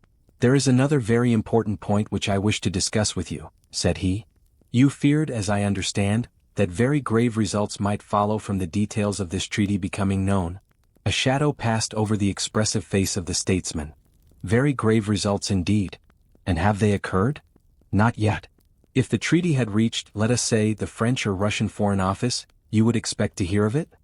There is another very important point which I wish to discuss with you, said he. You feared, as I understand, that very grave results might follow from the details of this treaty becoming known. A shadow passed over the expressive face of the statesman. Very grave results indeed. And have they occurred? Not yet. If the treaty had reached, let us say, the French or Russian Foreign Office, you would expect to hear of it?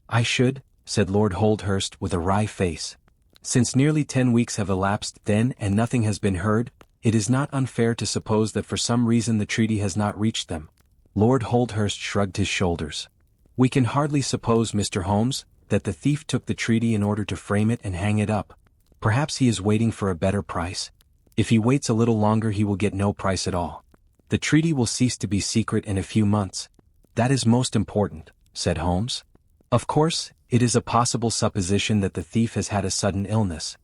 I should, said Lord Holdhurst with a wry face. Since nearly 10 weeks have elapsed then and nothing has been heard, it is not unfair to suppose that for some reason the treaty has not reached them. Lord Holdhurst shrugged his shoulders. We can hardly suppose, Mr. Holmes, that the thief took the treaty in order to frame it and hang it up. Perhaps he is waiting for a better price. If he waits a little longer he will get no price at all. The treaty will cease to be secret in a few months. That is most important, said Holmes. Of course, it is a possible supposition that the thief has had a sudden illness.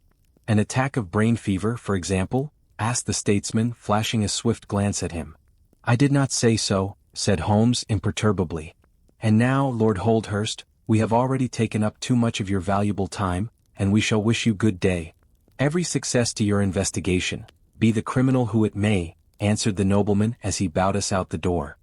An attack of brain fever, for example? Asked the statesman, flashing a swift glance at him. I did not say so, said Holmes imperturbably. And now, Lord Holdhurst, we have already taken up too much of your valuable time, and we shall wish you good day. Every success to your investigation, be the criminal who it may, answered the nobleman as he bowed us out the door.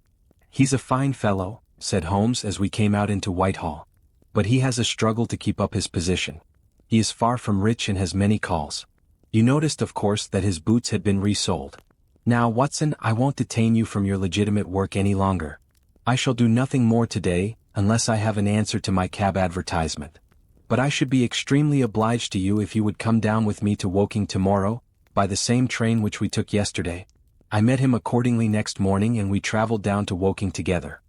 He's a fine fellow, said Holmes as we came out into Whitehall. But he has a struggle to keep up his position. He is far from rich and has many calls. You noticed, of course, that his boots had been resold. Now, Watson, I won't detain you from your legitimate work any longer. I shall do nothing more today, unless I have an answer to my cab advertisement. But I should be extremely obliged to you if you would come down with me to Woking tomorrow, by the same train which we took yesterday. I met him accordingly next morning and we travelled down to Woking together.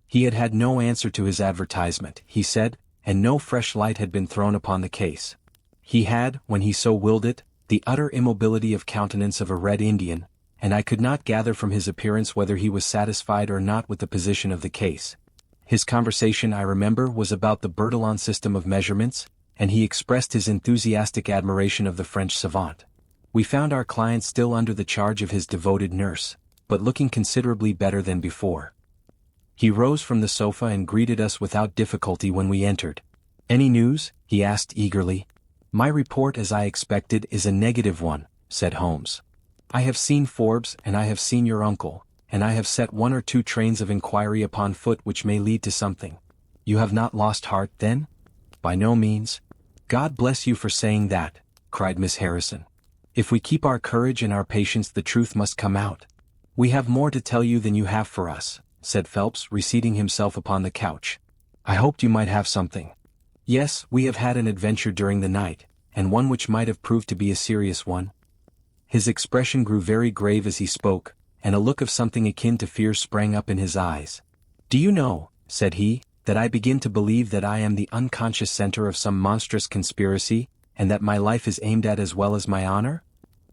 He had had no answer to his advertisement, he said, and no fresh light had been thrown upon the case. He had, when he so willed it, the utter immobility of countenance of a Red Indian, and I could not gather from his appearance whether he was satisfied or not with the position of the case. His conversation, I remember, was about the Bertillon system of measurements, and he expressed his enthusiastic admiration of the French savant. We found our client still under the charge of his devoted nurse, but looking considerably better than before. He rose from the sofa and greeted us without difficulty when we entered. Any news? He asked eagerly. My report, as I expected, is a negative one, said Holmes. I have seen Forbes and I have seen your uncle, and I have set 1 or 2 trains of inquiry upon foot which may lead to something. You have not lost heart, then? By no means. God bless you for saying that, cried Miss Harrison. If we keep our courage and our patience the truth must come out. We have more to tell you than you have for us, said Phelps, reseating himself upon the couch. I hoped you might have something. Yes, we have had an adventure during the night, and one which might have proved to be a serious one. His expression grew very grave as he spoke, and a look of something akin to fear sprang up in his eyes. Do you know, said he, that I begin to believe that I am the unconscious center of some monstrous conspiracy, and that my life is aimed at as well as my honor?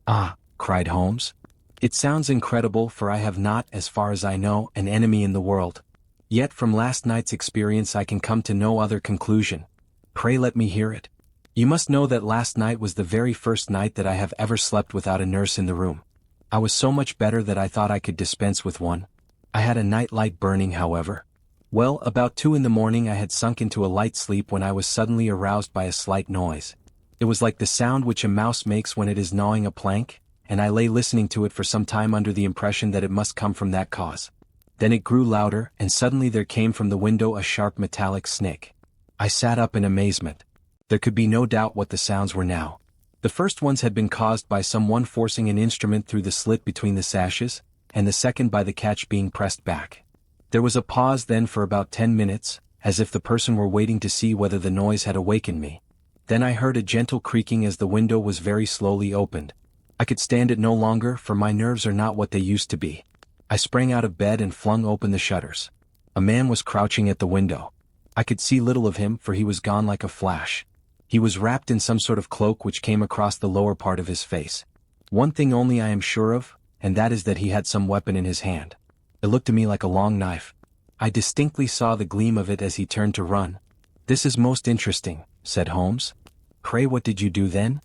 Ah, cried Holmes. It sounds incredible, for I have not, as far as I know, an enemy in the world. Yet from last night's experience I can come to no other conclusion. Pray let me hear it. You must know that last night was the very first night that I have ever slept without a nurse in the room. I was so much better that I thought I could dispense with one. I had a night light burning, however. Well, about 2 in the morning I had sunk into a light sleep when I was suddenly aroused by a slight noise. It was like the sound which a mouse makes when it is gnawing a plank, and I lay listening to it for some time under the impression that it must come from that cause. Then it grew louder, and suddenly there came from the window a sharp metallic snick. I sat up in amazement. There could be no doubt what the sounds were now. The first ones had been caused by some one forcing an instrument through the slit between the sashes, and the second by the catch being pressed back. There was a pause then for about 10 minutes, as if the person were waiting to see whether the noise had awakened me. Then I heard a gentle creaking as the window was very slowly opened. I could stand it no longer, for my nerves are not what they used to be. I sprang out of bed and flung open the shutters. A man was crouching at the window. I could see little of him, for he was gone like a flash. He was wrapped in some sort of cloak which came across the lower part of his face. One thing only I am sure of, and that is that he had some weapon in his hand. It looked to me like a long knife. I distinctly saw the gleam of it as he turned to run. "This is most interesting," said Holmes. "Pray, what did you do then?"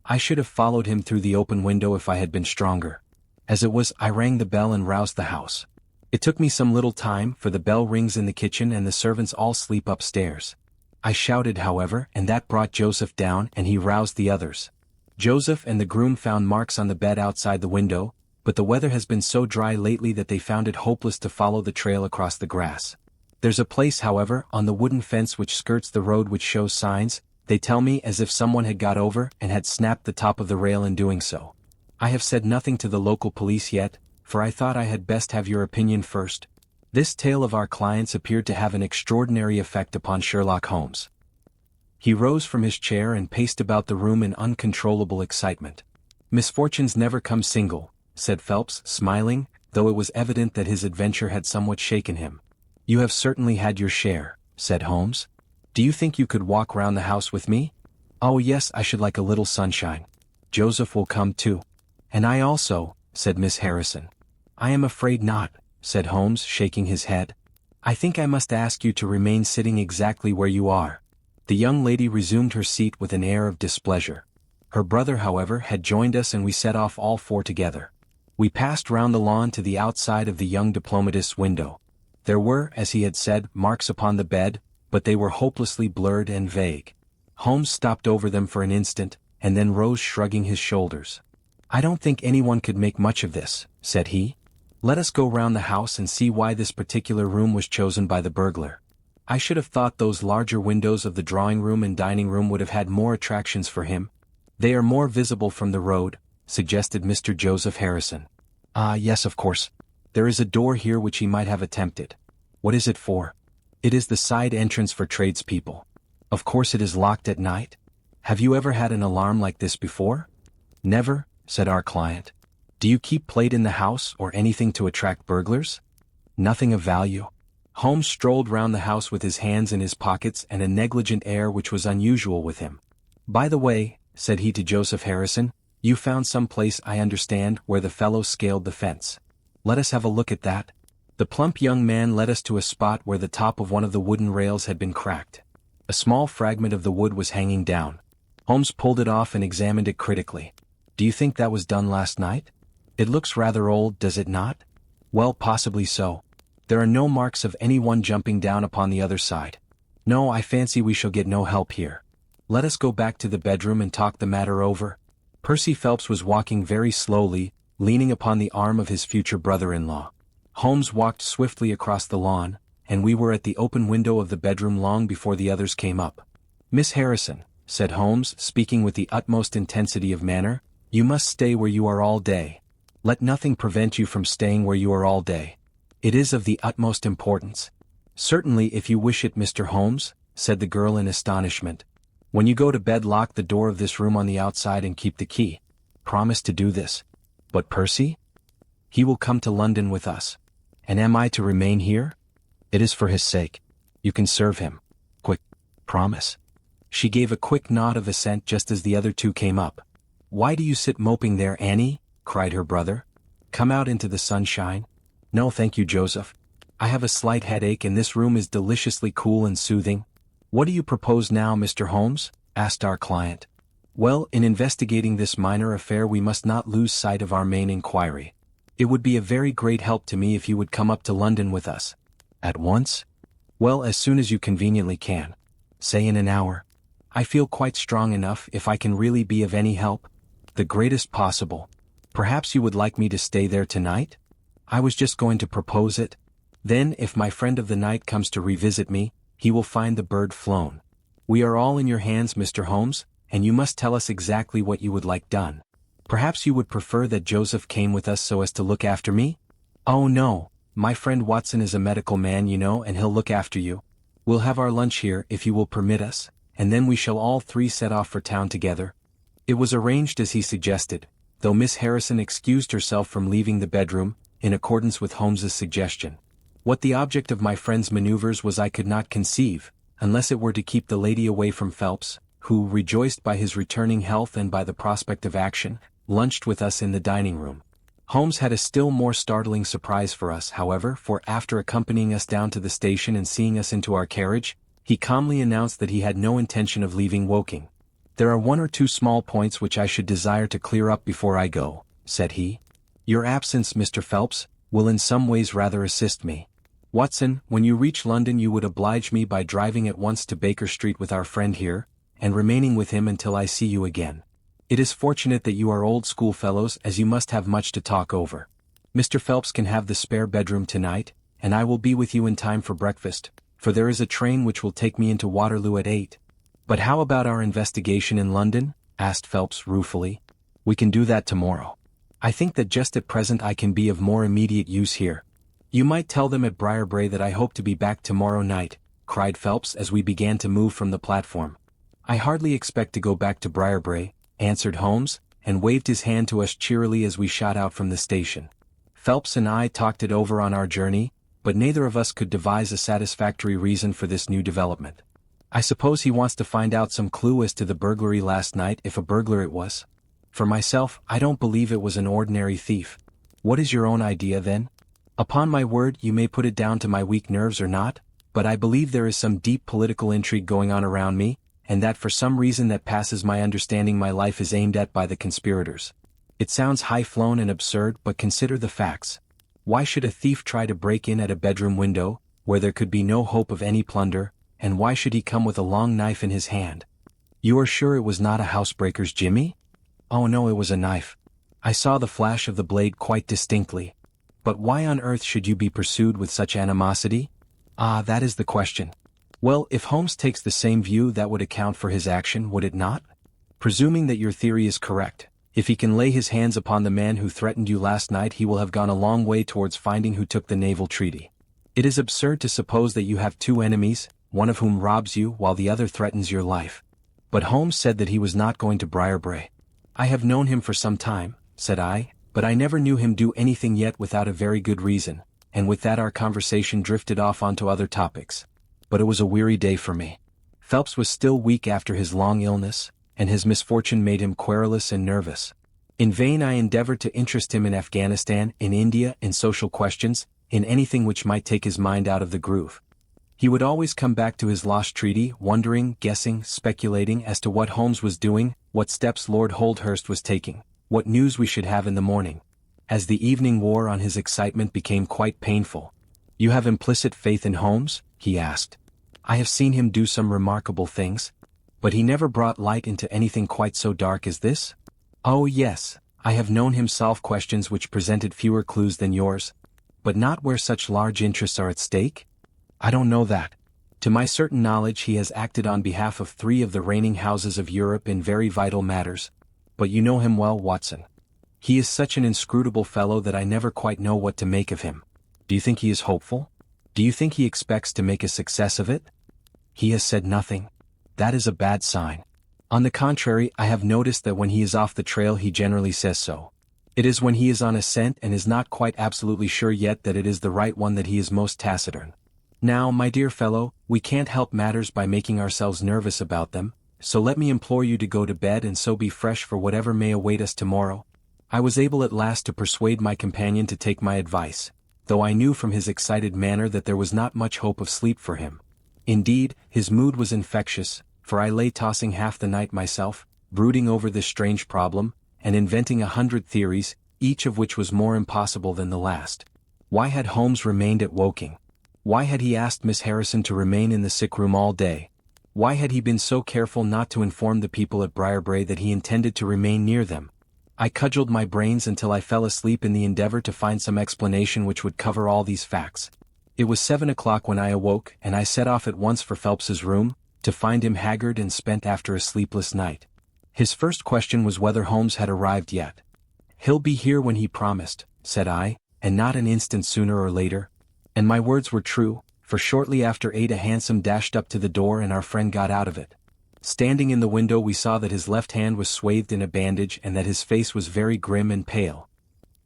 "I should have followed him through the open window if I had been stronger. As it was, I rang the bell and roused the house. It took me some little time, for the bell rings in the kitchen and the servants all sleep upstairs. I shouted, however, and that brought Joseph down, and he roused the others. Joseph and the groom found marks on the bed outside the window, but the weather has been so dry lately that they found it hopeless to follow the trail across the grass. There's a place, however, on the wooden fence which skirts the road which shows signs, they tell me, as if someone had got over and had snapped the top of the rail in doing so. I have said nothing to the local police yet, for I thought I had best have your opinion first." This tale of our client's appeared to have an extraordinary effect upon Sherlock Holmes. He rose from his chair and paced about the room in uncontrollable excitement. "Misfortunes never come single," said Phelps, smiling, though it was evident that his adventure had somewhat shaken him. "You have certainly had your share," said Holmes. "Do you think you could walk round the house with me?" "Oh yes, I should like a little sunshine. Joseph will come too." "And I also," said Miss Harrison. "I am afraid not," said Holmes, shaking his head. "I think I must ask you to remain sitting exactly where you are." The young lady resumed her seat with an air of displeasure. Her brother, however, had joined us and we set off all four together. We passed round the lawn to the outside of the young diplomatist's window. There were, as he had said, marks upon the bed, but they were hopelessly blurred and vague. Holmes stopped over them for an instant, and then rose, shrugging his shoulders. "I don't think anyone could make much of this," said he. "Let us go round the house and see why this particular room was chosen by the burglar. I should have thought those larger windows of the drawing-room and dining-room would have had more attractions for him." "They are more visible from the road," suggested Mr. Joseph Harrison. "Ah, yes, of course. There is a door here which he might have attempted." "What is it for?" "It is the side entrance for tradespeople." "Of course it is locked at night?" "Have you ever had an alarm like this before?" "Never," said our client. "Do you keep plate in the house or anything to attract burglars?" "Nothing of value." Holmes strolled round the house with his hands in his pockets and a negligent air which was unusual with him. "By the way," said he to Joseph Harrison, "you found some place, I understand, where the fellow scaled the fence. Let us have a look at that." The plump young man led us to a spot where the top of one of the wooden rails had been cracked. A small fragment of the wood was hanging down. Holmes pulled it off and examined it critically. "Do you think that was done last night? It looks rather old, does it not?" "Well, possibly so. There are no marks of anyone jumping down upon the other side. No, I fancy we shall get no help here. Let us go back to the bedroom and talk the matter over." Percy Phelps was walking very slowly, leaning upon the arm of his future brother-in-law. Holmes walked swiftly across the lawn, and we were at the open window of the bedroom long before the others came up. "Miss Harrison," said Holmes, speaking with the utmost intensity of manner, "you must stay where you are all day. Let nothing prevent you from staying where you are all day. It is of the utmost importance." "Certainly, if you wish it, Mr. Holmes," said the girl in astonishment. "When you go to bed, lock the door of this room on the outside and keep the key. Promise to do this." "But Percy?" "He will come to London with us." "And am I to remain here?" "It is for his sake. You can serve him. Quick. Promise." She gave a quick nod of assent just as the other two came up. "Why do you sit moping there, Annie?" cried her brother. "Come out into the sunshine." "No, thank you, Joseph. I have a slight headache and this room is deliciously cool and soothing." "What do you propose now, Mr. Holmes?" asked our client. "Well, in investigating this minor affair we must not lose sight of our main inquiry. It would be a very great help to me if you would come up to London with us." "At once?" "Well, as soon as you conveniently can. Say in an hour. I feel quite strong enough. If I can really be of any help, the greatest possible. Perhaps you would like me to stay there tonight?" "I was just going to propose it. Then, if my friend of the night comes to revisit me, he will find the bird flown. We are all in your hands, Mr. Holmes, and you must tell us exactly what you would like done. Perhaps you would prefer that Joseph came with us so as to look after me?" "Oh no, my friend Watson is a medical man, you know, and he'll look after you. We'll have our lunch here, if you will permit us, and then we shall all three set off for town together." It was arranged as he suggested, though Miss Harrison excused herself from leaving the bedroom, in accordance with Holmes's suggestion. What the object of my friend's maneuvers was I could not conceive, unless it were to keep the lady away from Phelps, who, rejoiced by his returning health and by the prospect of action, lunched with us in the dining room. Holmes had a still more startling surprise for us, however, for after accompanying us down to the station and seeing us into our carriage, he calmly announced that he had no intention of leaving Woking. "There are one or two small points which I should desire to clear up before I go," said he. "Your absence, Mr. Phelps, will in some ways rather assist me. Watson, when you reach London you would oblige me by driving at once to Baker Street with our friend here, and remaining with him until I see you again. It is fortunate that you are old schoolfellows, as you must have much to talk over. Mr. Phelps can have the spare bedroom tonight, and I will be with you in time for breakfast, for there is a train which will take me into Waterloo at 8. "But how about our investigation in London?" asked Phelps ruefully. "We can do that tomorrow. I think that just at present I can be of more immediate use here." "You might tell them at Briarbrae that I hope to be back tomorrow night," cried Phelps as we began to move from the platform. "I hardly expect to go back to Briarbrae," answered Holmes, and waved his hand to us cheerily as we shot out from the station. Phelps and I talked it over on our journey, but neither of us could devise a satisfactory reason for this new development. "I suppose he wants to find out some clue as to the burglary last night, if a burglar it was. For myself, I don't believe it was an ordinary thief. What is your own idea then? Upon my word, you may put it down to my weak nerves or not, but I believe there is some deep political intrigue going on around me, and that for some reason that passes my understanding my life is aimed at by the conspirators. It sounds high-flown and absurd, but consider the facts. Why should a thief try to break in at a bedroom window, where there could be no hope of any plunder, and why should he come with a long knife in his hand? You are sure it was not a housebreaker's jimmy?" "Oh no, it was a knife. I saw the flash of the blade quite distinctly. But why on earth should you be pursued with such animosity?" "Ah, that is the question. Well, if Holmes takes the same view that would account for his action, would it not? Presuming that your theory is correct, if he can lay his hands upon the man who threatened you last night he will have gone a long way towards finding who took the naval treaty. It is absurd to suppose that you have two enemies, one of whom robs you while the other threatens your life." "But Holmes said that he was not going to Briarbrae." "I have known him for some time," said I, "but I never knew him do anything yet without a very good reason," and with that our conversation drifted off onto other topics. But it was a weary day for me. Phelps was still weak after his long illness, and his misfortune made him querulous and nervous. In vain I endeavored to interest him in Afghanistan, in India, in social questions, in anything which might take his mind out of the groove. He would always come back to his lost treaty, wondering, guessing, speculating as to what Holmes was doing, what steps Lord Holdhurst was taking, what news we should have in the morning. As the evening wore on his excitement became quite painful. "You have implicit faith in Holmes?" he asked. "I have seen him do some remarkable things. But he never brought light into anything quite so dark as this?" "Oh yes, I have known him solve questions which presented fewer clues than yours." "But not where such large interests are at stake?" "I don't know that. To my certain knowledge he has acted on behalf of 3 of the reigning houses of Europe in very vital matters. But you know him well, Watson. He is such an inscrutable fellow that I never quite know what to make of him. Do you think he is hopeful? Do you think he expects to make a success of it?" "He has said nothing. That is a bad sign. On the contrary, I have noticed that when he is off the trail he generally says so. It is when he is on a scent and is not quite absolutely sure yet that it is the right one that he is most taciturn. Now, my dear fellow, we can't help matters by making ourselves nervous about them, so let me implore you to go to bed and so be fresh for whatever may await us tomorrow." I was able at last to persuade my companion to take my advice, though I knew from his excited manner that there was not much hope of sleep for him. Indeed, his mood was infectious, for I lay tossing half the night myself, brooding over this strange problem, and inventing 100 theories, each of which was more impossible than the last. Why had Holmes remained at Woking? Why had he asked Miss Harrison to remain in the sick room all day? Why had he been so careful not to inform the people at Briarbrae that he intended to remain near them? I cudgelled my brains until I fell asleep in the endeavor to find some explanation which would cover all these facts. It was 7 o'clock when I awoke, and I set off at once for Phelps's room, to find him haggard and spent after a sleepless night. His first question was whether Holmes had arrived yet. "He'll be here when he promised," said I, "and not an instant sooner or later." And my words were true, for shortly after 8 a hansom dashed up to the door and our friend got out of it. Standing in the window we saw that his left hand was swathed in a bandage and that his face was very grim and pale.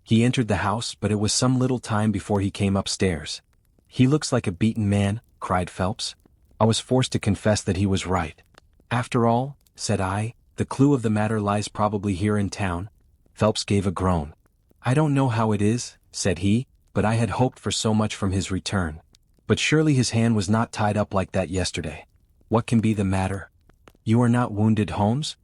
He entered the house, but it was some little time before he came upstairs. "He looks like a beaten man," cried Phelps. I was forced to confess that he was right. "After all," said I, "the clue of the matter lies probably here in town." Phelps gave a groan. "I don't know how it is," said he, "but I had hoped for so much from his return. But surely his hand was not tied up like that yesterday. What can be the matter?" "You are not wounded, Holmes?"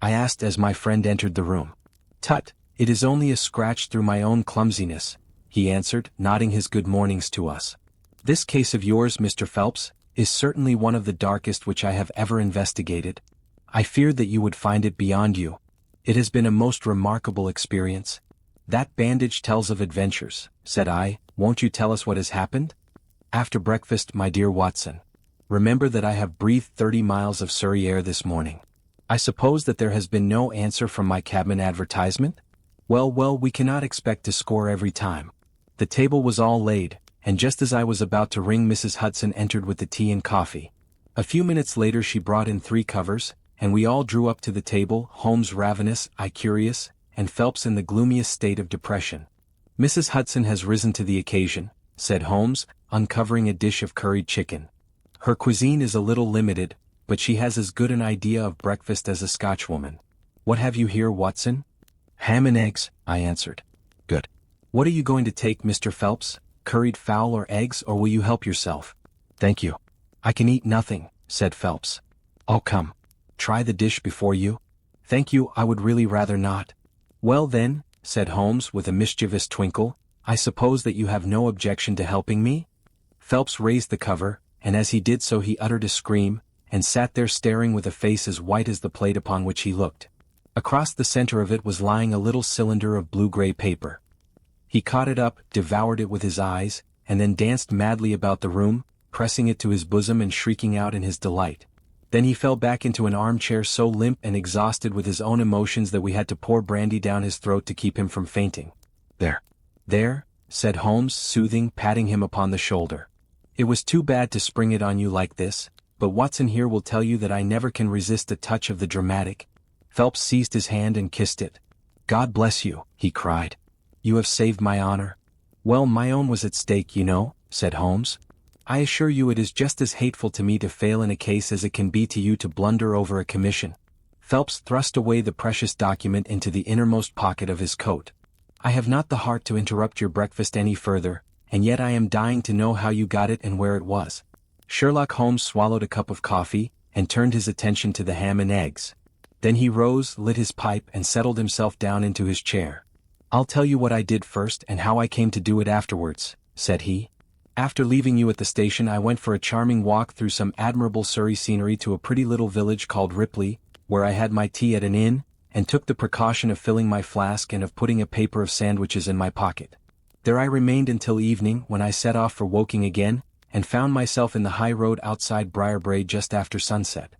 I asked as my friend entered the room. "Tut, it is only a scratch through my own clumsiness," he answered, nodding his good mornings to us. "This case of yours, Mr. Phelps, is certainly one of the darkest which I have ever investigated. I feared that you would find it beyond you. It has been a most remarkable experience." "That bandage tells of adventures," said I. "Won't you tell us what has happened?" "After breakfast, my dear Watson. Remember that I have breathed 30 miles of Surrey air this morning. I suppose that there has been no answer from my cabman advertisement? Well, we cannot expect to score every time." The table was all laid, and just as I was about to ring, Mrs. Hudson entered with the tea and coffee. A few minutes later she brought in 3 covers, and we all drew up to the table, Holmes ravenous, I curious, and Phelps in the gloomiest state of depression. "Mrs. Hudson has risen to the occasion," said Holmes, uncovering a dish of curried chicken. "Her cuisine is a little limited, but she has as good an idea of breakfast as a Scotchwoman. What have you here, Watson?" "Ham and eggs," I answered. "Good. What are you going to take, Mr. Phelps? Curried fowl or eggs, or will you help yourself?" "Thank you. I can eat nothing," said Phelps. "Oh, come. Try the dish before you." "Thank you, I would really rather not." "Well then," said Holmes with a mischievous twinkle, "I suppose that you have no objection to helping me?" Phelps raised the cover, and as he did so he uttered a scream, and sat there staring with a face as white as the plate upon which he looked. Across the center of it was lying a little cylinder of blue-gray paper. He caught it up, devoured it with his eyes, and then danced madly about the room, pressing it to his bosom and shrieking out in his delight. Then he fell back into an armchair so limp and exhausted with his own emotions that we had to pour brandy down his throat to keep him from fainting. There, said Holmes, soothing, patting him upon the shoulder. "It was too bad to spring it on you like this, but Watson here will tell you that I never can resist a touch of the dramatic." Phelps seized his hand and kissed it. "God bless you," he cried. "You have saved my honor." "Well, my own was at stake, you know," said Holmes. "I assure you it is just as hateful to me to fail in a case as it can be to you to blunder over a commission." Phelps thrust away the precious document into the innermost pocket of his coat. "I have not the heart to interrupt your breakfast any further, and yet I am dying to know how you got it and where it was." Sherlock Holmes swallowed a cup of coffee, and turned his attention to the ham and eggs. Then he rose, lit his pipe, and settled himself down into his chair. "I'll tell you what I did first and how I came to do it afterwards," said he. "After leaving you at the station I went for a charming walk through some admirable Surrey scenery to a pretty little village called Ripley, where I had my tea at an inn, and took the precaution of filling my flask and of putting a paper of sandwiches in my pocket. There I remained until evening, when I set off for Woking again, and found myself in the high road outside Briarbrae just after sunset.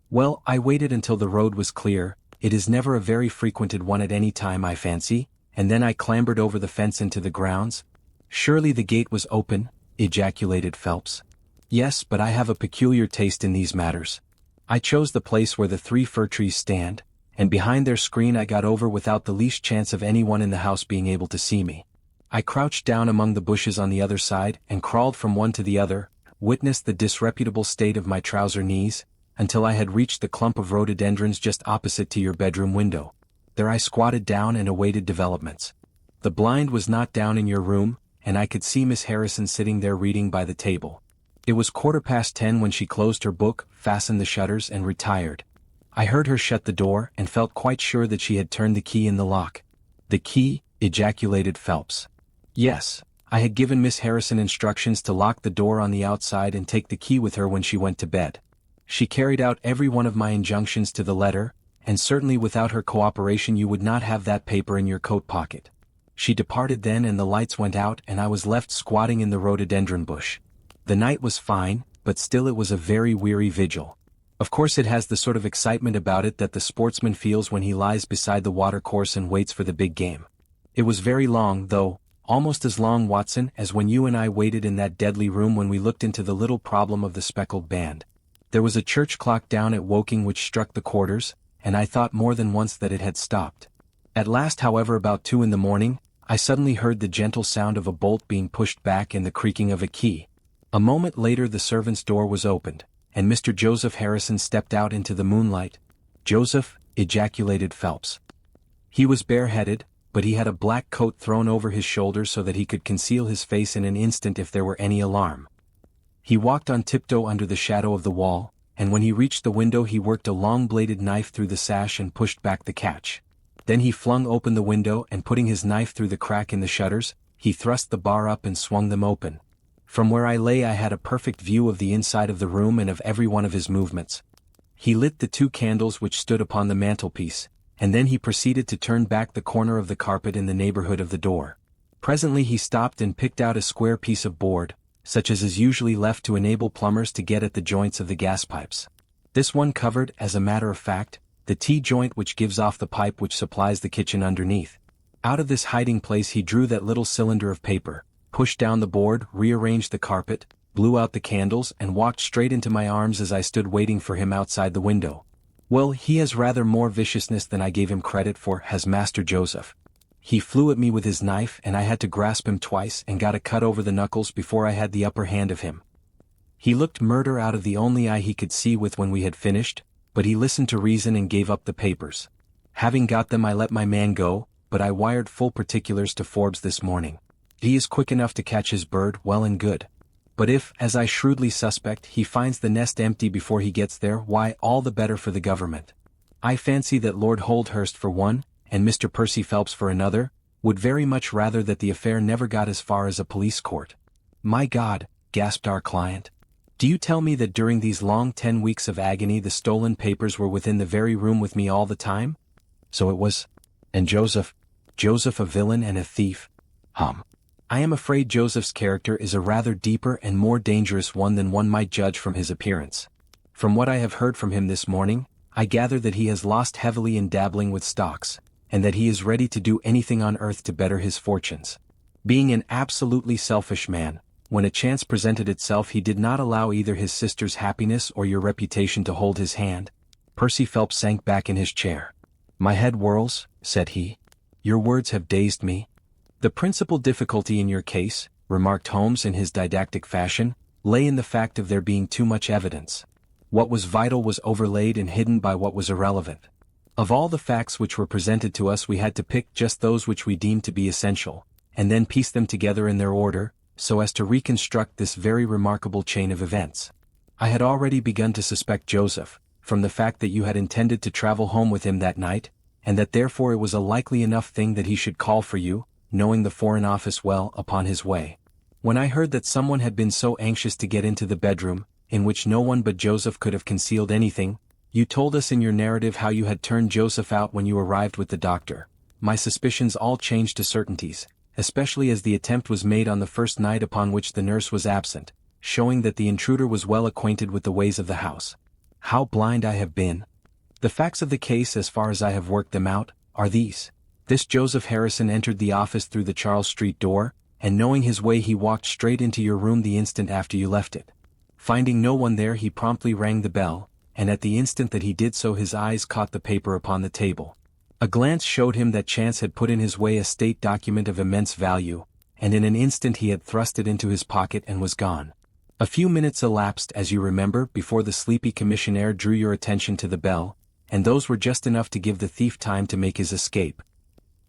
Well, I waited until the road was clear. It is never a very frequented one at any time, I fancy, and then I clambered over the fence into the grounds." "Surely the gate was open," ejaculated Phelps. "Yes, but I have a peculiar taste in these matters. I chose the place where the 3 fir trees stand, and behind their screen I got over without the least chance of anyone in the house being able to see me. I crouched down among the bushes on the other side and crawled from one to the other, witnessed the disreputable state of my trouser knees, until I had reached the clump of rhododendrons just opposite to your bedroom window. There I squatted down and awaited developments. The blind was not down in your room, and I could see Miss Harrison sitting there reading by the table. It was 10:15 when she closed her book, fastened the shutters, and retired. I heard her shut the door and felt quite sure that she had turned the key in the lock." "The key?" ejaculated Phelps. "Yes, I had given Miss Harrison instructions to lock the door on the outside and take the key with her when she went to bed. She carried out every one of my injunctions to the letter, and certainly without her cooperation you would not have that paper in your coat pocket. She departed then and the lights went out and I was left squatting in the rhododendron bush. The night was fine, but still it was a very weary vigil. Of course it has the sort of excitement about it that the sportsman feels when he lies beside the watercourse and waits for the big game. It was very long, though, almost as long, Watson, as when you and I waited in that deadly room when we looked into the little problem of the speckled band. There was a church clock down at Woking which struck the quarters, and I thought more than once that it had stopped. At last, however, about 2 in the morning, I suddenly heard the gentle sound of a bolt being pushed back and the creaking of a key, A moment later the servant's door was opened, and Mr. Joseph Harrison stepped out into the moonlight. "Joseph," ejaculated Phelps. He was bareheaded, but he had a black coat thrown over his shoulders so that he could conceal his face in an instant if there were any alarm. He walked on tiptoe under the shadow of the wall, and when he reached the window he worked a long-bladed knife through the sash and pushed back the catch. Then he flung open the window and putting his knife through the crack in the shutters, he thrust the bar up and swung them open. From where I lay I had a perfect view of the inside of the room and of every one of his movements. He lit the 2 candles which stood upon the mantelpiece, and then he proceeded to turn back the corner of the carpet in the neighborhood of the door. Presently he stopped and picked out a square piece of board, such as is usually left to enable plumbers to get at the joints of the gas pipes. This one covered, as a matter of fact, the T-joint which gives off the pipe which supplies the kitchen underneath. Out of this hiding place he drew that little cylinder of paper, pushed down the board, rearranged the carpet, blew out the candles and walked straight into my arms as I stood waiting for him outside the window. Well, he has rather more viciousness than I gave him credit for, has Master Joseph. He flew at me with his knife and I had to grasp him twice and got a cut over the knuckles before I had the upper hand of him. He looked murder out of the only eye he could see with when we had finished, but he listened to reason and gave up the papers. Having got them I let my man go, but I wired full particulars to Forbes this morning. He is quick enough to catch his bird, well and good. But if, as I shrewdly suspect, he finds the nest empty before he gets there, why, all the better for the government. I fancy that Lord Holdhurst for one, and Mr. Percy Phelps for another, would very much rather that the affair never got as far as a police court. My God, gasped our client. Do you tell me that during these long 10 weeks of agony the stolen papers were within the very room with me all the time? So it was. And Joseph a villain and a thief? I am afraid Joseph's character is a rather deeper and more dangerous one than one might judge from his appearance. From what I have heard from him this morning, I gather that he has lost heavily in dabbling with stocks, and that he is ready to do anything on earth to better his fortunes. Being an absolutely selfish man, when a chance presented itself he did not allow either his sister's happiness or your reputation to hold his hand. Percy Phelps sank back in his chair. My head whirls, said he. Your words have dazed me. The principal difficulty in your case, remarked Holmes in his didactic fashion, lay in the fact of there being too much evidence. What was vital was overlaid and hidden by what was irrelevant. Of all the facts which were presented to us we had to pick just those which we deemed to be essential, and then piece them together in their order, so as to reconstruct this very remarkable chain of events. I had already begun to suspect Joseph, from the fact that you had intended to travel home with him that night, and that therefore it was a likely enough thing that he should call for you, knowing the Foreign Office well, upon his way. When I heard that someone had been so anxious to get into the bedroom, in which no one but Joseph could have concealed anything, you told us in your narrative how you had turned Joseph out when you arrived with the doctor. My suspicions all changed to certainties, especially as the attempt was made on the first night upon which the nurse was absent, showing that the intruder was well acquainted with the ways of the house. How blind I have been! The facts of the case, as far as I have worked them out, are these. This Joseph Harrison entered the office through the Charles Street door, and knowing his way he walked straight into your room the instant after you left it. Finding no one there he promptly rang the bell, and at the instant that he did so his eyes caught the paper upon the table. A glance showed him that chance had put in his way a state document of immense value, and in an instant he had thrust it into his pocket and was gone. A few minutes elapsed, as you remember, before the sleepy commissionaire drew your attention to the bell, and those were just enough to give the thief time to make his escape.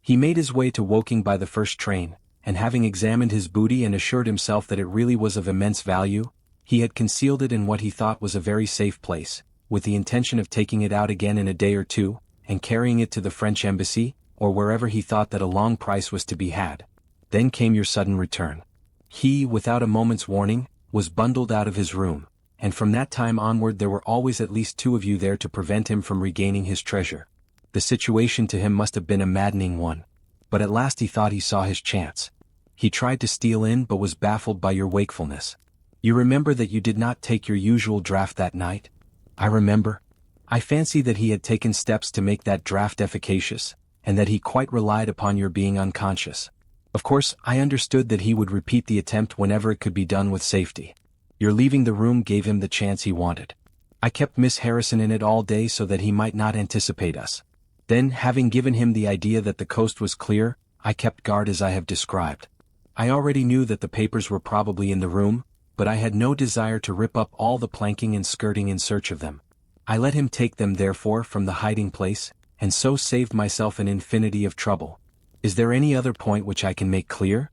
He made his way to Woking by the first train, and having examined his booty and assured himself that it really was of immense value, he had concealed it in what he thought was a very safe place, with the intention of taking it out again in a day or two, and carrying it to the French embassy, or wherever he thought that a long price was to be had. Then came your sudden return. He, without a moment's warning, was bundled out of his room, and from that time onward there were always at least 2 of you there to prevent him from regaining his treasure. The situation to him must have been a maddening one. But at last he thought he saw his chance. He tried to steal in but was baffled by your wakefulness. You remember that you did not take your usual draught that night? I remember. I fancy that he had taken steps to make that draught efficacious, and that he quite relied upon your being unconscious. Of course, I understood that he would repeat the attempt whenever it could be done with safety. Your leaving the room gave him the chance he wanted. I kept Miss Harrison in it all day so that he might not anticipate us. Then, having given him the idea that the coast was clear, I kept guard as I have described. I already knew that the papers were probably in the room, but I had no desire to rip up all the planking and skirting in search of them. I let him take them therefore from the hiding place, and so saved myself an infinity of trouble. Is there any other point which I can make clear?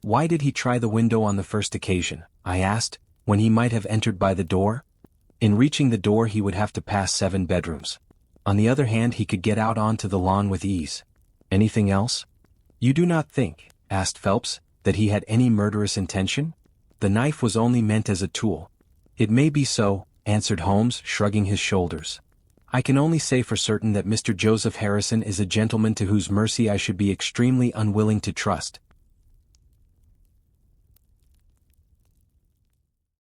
Why did he try the window on the first occasion, I asked, when he might have entered by the door? In reaching the door he would have to pass 7 bedrooms. On the other hand he could get out onto the lawn with ease. Anything else? You do not think, asked Phelps, that he had any murderous intention? The knife was only meant as a tool. It may be so, answered Holmes, shrugging his shoulders. I can only say for certain that Mr. Joseph Harrison is a gentleman to whose mercy I should be extremely unwilling to trust,